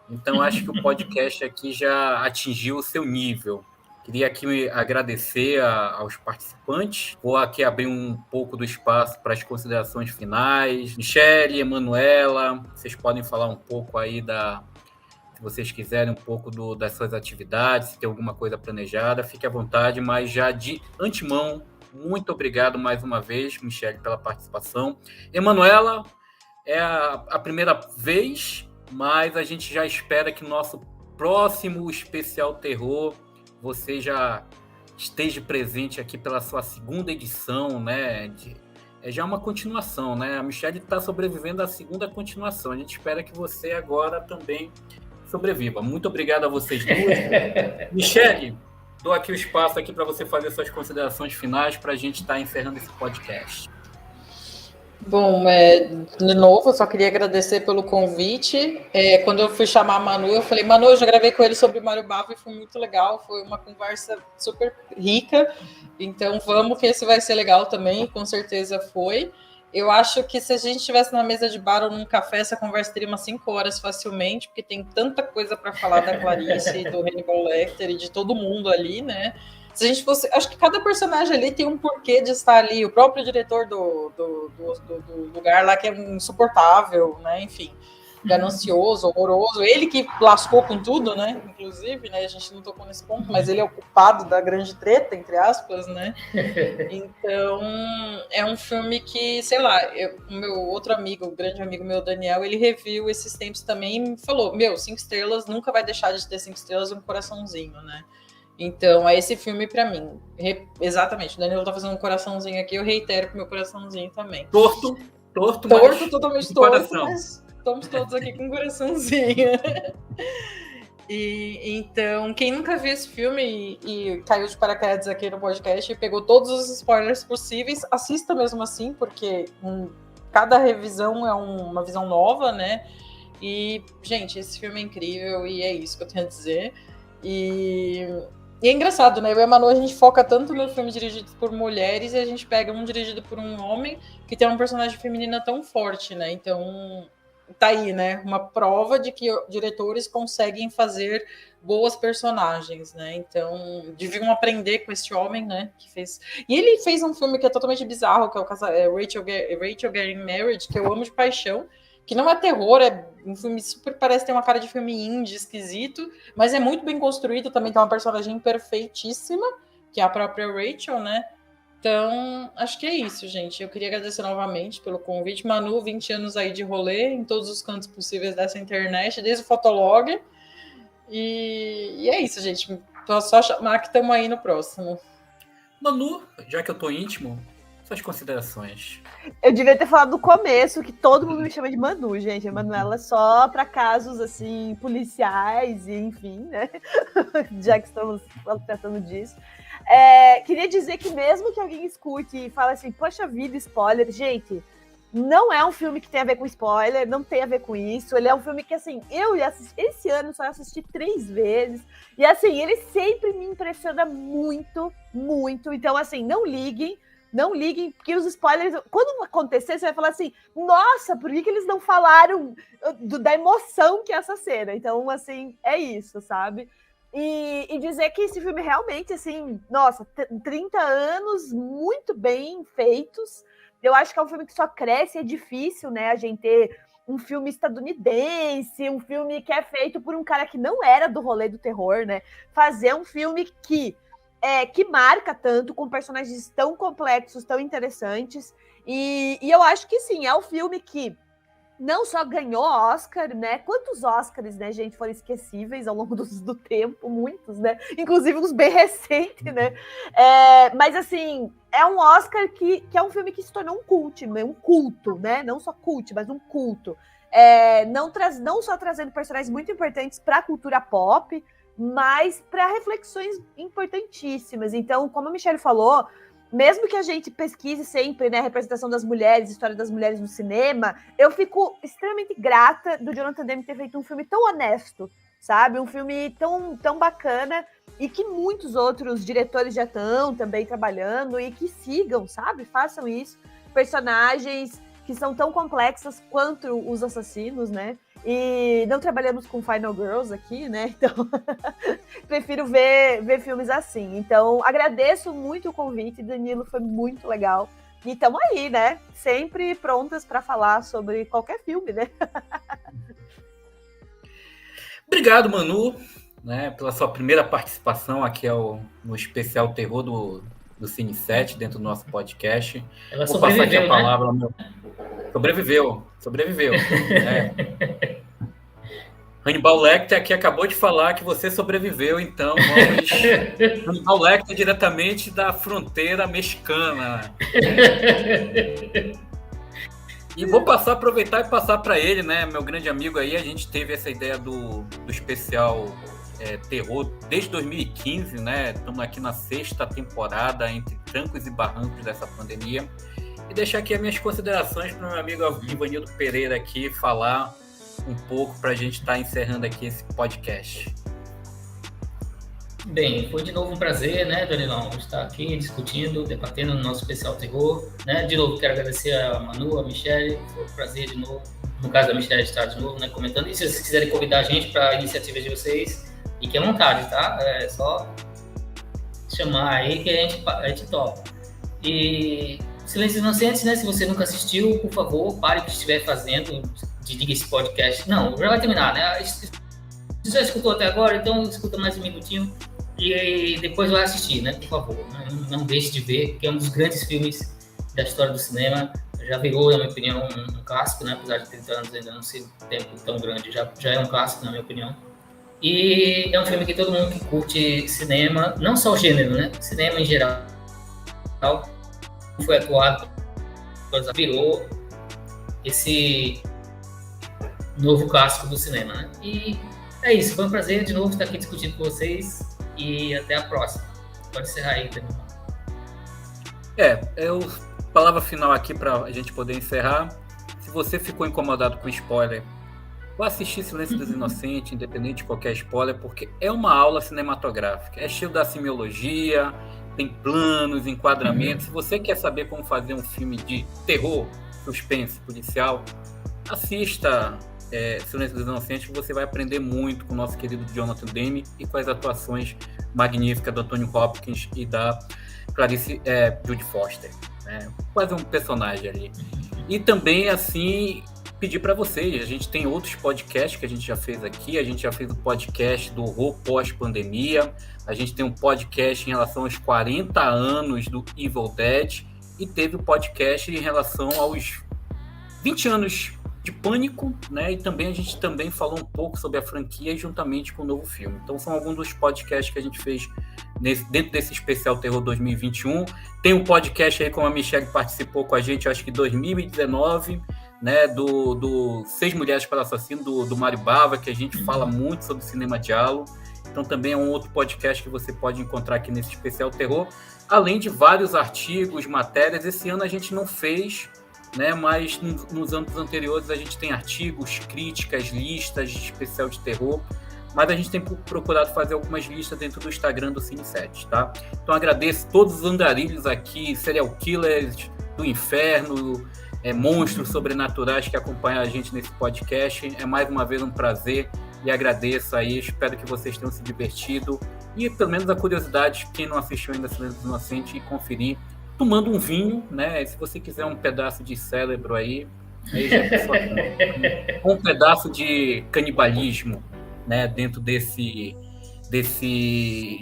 então acho que o podcast aqui já atingiu o seu nível. Queria aqui agradecer aos participantes. Vou aqui abrir um pouco do espaço para as considerações finais. Michele, Emanuela, vocês podem falar um pouco aí se vocês quiserem, um pouco das suas atividades, se tem alguma coisa planejada, fique à vontade, mas já de antemão, muito obrigado mais uma vez, Michele, pela participação. Emanuela, é a primeira vez, mas a gente já espera que no nosso próximo especial terror você já esteja presente aqui pela sua segunda edição, né? É já uma continuação, né? A Michele está sobrevivendo à segunda continuação. A gente espera que você agora também sobreviva. Muito obrigado a vocês duas. Michele, dou aqui o espaço aqui para você fazer suas considerações finais para a gente estar encerrando esse podcast. Bom, de novo, eu só queria agradecer pelo convite. Quando eu fui chamar a Manu, eu falei, Manu, eu já gravei com ele sobre Mário Bava e foi muito legal, foi uma conversa super rica, então vamos que esse vai ser legal também, com certeza foi. Eu acho que se a gente estivesse na mesa de bar ou num café, essa conversa teria umas 5 horas facilmente, porque tem tanta coisa para falar da Clarice, do Hannibal Lecter e de todo mundo ali, né? Se a gente fosse, acho que cada personagem ali tem um porquê de estar ali. O próprio diretor do lugar lá que é insuportável, né? Enfim, ganancioso, horroroso. Ele que lascou com tudo, né? Inclusive, né? A gente não tocou nesse ponto, mas ele é o culpado da grande treta, entre aspas, né? Então, é um filme que, sei lá, o meu outro amigo, o grande amigo meu, Daniel, ele reviu esses tempos também e falou, 5 estrelas, nunca vai deixar de ter 5 estrelas e um coraçãozinho, né? Então, é esse filme pra mim. Exatamente. O Danilo tá fazendo um coraçãozinho aqui, eu reitero com meu coraçãozinho também. Torto, totalmente torto, coração. mas estamos todos aqui com um coraçãozinho. E então, quem nunca viu esse filme e caiu de paraquedas aqui no podcast e pegou todos os spoilers possíveis, assista mesmo assim, porque cada revisão é uma visão nova, né? E, gente, esse filme é incrível e é isso que eu tenho a dizer. E é engraçado, né? Eu e a Manu, a gente foca tanto no filme dirigido por mulheres e a gente pega um dirigido por um homem que tem uma personagem feminina tão forte, né? Então, tá aí, né? Uma prova de que diretores conseguem fazer boas personagens, né? Então, deviam aprender com esse homem, né? Que fez... E ele fez um filme que é totalmente bizarro, que é o Rachel Getting Married, que eu amo de paixão, que não é terror, é um filme super, parece ter uma cara de filme indie, esquisito, mas é muito bem construído, também tem uma personagem perfeitíssima, que é a própria Rachel, né? Então, acho que é isso, gente. Eu queria agradecer novamente pelo convite. Manu, 20 anos aí de rolê, em todos os cantos possíveis dessa internet, desde o Fotolog. E é isso, gente. Só chamar que estamos aí no próximo. Manu, já que eu tô íntimo, suas considerações. Eu devia ter falado no começo que todo mundo me chama de Manu, gente. A Manuela só para casos, assim, policiais e enfim, né? Já que estamos tratando disso. Queria dizer que mesmo que alguém escute e fale assim, poxa vida, spoiler, gente, não é um filme que tem a ver com spoiler, não tem a ver com isso. Ele é um filme que, assim, eu esse ano só assisti 3 vezes. E, assim, ele sempre me impressiona muito, muito. Então, assim, não liguem, porque os spoilers, quando acontecer, você vai falar assim, nossa, por que eles não falaram da emoção que é essa cena? Então, assim, é isso, sabe? E dizer que esse filme realmente, assim, nossa, 30 anos muito bem feitos. Eu acho que é um filme que só cresce, é difícil, né, a gente ter um filme estadunidense, um filme que é feito por um cara que não era do rolê do terror, né? Fazer um filme que marca tanto, com personagens tão complexos, tão interessantes. E eu acho que sim, é um filme que não só ganhou Oscar, né? Quantos Oscars, né, gente, foram esquecíveis ao longo do tempo? Muitos, né? Inclusive uns bem recentes, né? Mas, assim, é um Oscar que é um filme que se tornou um culto, né? Não só cult, mas um culto. Não só trazendo personagens muito importantes para a cultura pop, mas para reflexões importantíssimas. Então, como a Michelle falou, mesmo que a gente pesquise sempre, né, a representação das mulheres, história das mulheres no cinema, eu fico extremamente grata do Jonathan Demme ter feito um filme tão honesto, sabe? Um filme tão, tão bacana e que muitos outros diretores já estão também trabalhando e que sigam, sabe? Façam isso. Personagens que são tão complexas quanto os assassinos, né? E não trabalhamos com Final Girls aqui, né? Então, prefiro ver filmes assim. Então, agradeço muito o convite, Danilo, foi muito legal. E estamos aí, né? Sempre prontas para falar sobre qualquer filme, né? Obrigado, Manu, né, pela sua primeira participação aqui no especial terror do Cine 7, dentro do nosso podcast. Ela vou passar aqui a palavra, né? Sobreviveu. Hannibal Lecter aqui acabou de falar que você sobreviveu, então vamos... Hannibal Lecter diretamente da fronteira mexicana. E vou aproveitar e passar para ele, né, meu grande amigo aí, a gente teve essa ideia do especial terror desde 2015, né, estamos aqui na 6ª temporada, entre trancos e barrancos dessa pandemia. e deixar aqui as minhas considerações para o meu amigo Ivanildo Pereira aqui falar um pouco para a gente estar encerrando aqui esse podcast. Bem, foi de novo um prazer, né, Danilão, estar aqui discutindo, debatendo no nosso especial terror, né? De novo, quero agradecer a Manu, a Michelle, foi um prazer de novo, no caso da Michelle estar de novo, né, comentando. E se vocês quiserem convidar a gente para iniciativas de vocês, fiquem à vontade, tá? É só chamar aí que a gente topa. E Silêncios Inocentes, né, se você nunca assistiu, por favor, pare o que estiver fazendo, diga esse podcast. Não, já vai terminar, né? Se já escutou até agora, então escuta mais um minutinho e depois vai assistir, né? Por favor, não deixe de ver, que é um dos grandes filmes da história do cinema. Já virou, na minha opinião, um clássico, né? Apesar de 30 anos ainda não ser um tempo tão grande, já é um clássico, na minha opinião. E é um filme que todo mundo que curte cinema, não só o gênero, né? Cinema em geral, foi atuado, virou esse novo clássico do cinema, né? E é isso, foi um prazer de novo estar aqui discutindo com vocês e até a próxima. Pode encerrar aí, Danilo. Palavra final aqui para a gente poder encerrar. Se você ficou incomodado com spoiler, vá assistir Silêncio dos Inocentes, independente de qualquer spoiler, porque é uma aula cinematográfica. É cheio da semiologia, tem planos, enquadramentos. Se você quer saber como fazer um filme de terror, suspense, policial, assista Silêncio dos Inocentes, que você vai aprender muito com o nosso querido Jonathan Demme e com as atuações magníficas do Anthony Hopkins e da Clarice Judy Foster. Quase um personagem ali. E também, assim, pedir para vocês, a gente tem outros podcasts que a gente já fez aqui, a gente já fez o podcast do horror pós-pandemia, a gente tem um podcast em relação aos 40 anos do Evil Dead e teve o podcast em relação aos 20 anos de Pânico, né? E também a gente também falou um pouco sobre a franquia juntamente com o novo filme. Então são alguns dos podcasts que a gente fez dentro desse especial Terror 2021. Tem um podcast aí, como a Michelle participou com a gente, acho que em 2019, né? Do Seis Mulheres para o Assassino, do Mário Bava, que a gente fala muito sobre cinema giallo. Então também é um outro podcast que você pode encontrar aqui nesse especial Terror, além de vários artigos, matérias. Esse ano a gente não fez, né, mas nos anos anteriores a gente tem artigos, críticas, listas de especial de terror, mas a gente tem procurado fazer algumas listas dentro do Instagram do Cine7, tá? Então agradeço todos os andarilhos aqui, serial killers do inferno, monstros sobrenaturais que acompanham a gente nesse podcast. É mais uma vez um prazer e agradeço aí, espero que vocês tenham se divertido e pelo menos a curiosidade, quem não assistiu ainda Silêncio Inocente, e conferir tomando um vinho, né? Se você quiser um pedaço de cérebro aí já é um pedaço de canibalismo, né? Dentro desse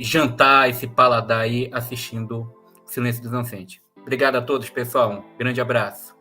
jantar, esse paladar aí, assistindo Silêncio dos Inocentes. Obrigado a todos, pessoal. Um grande abraço.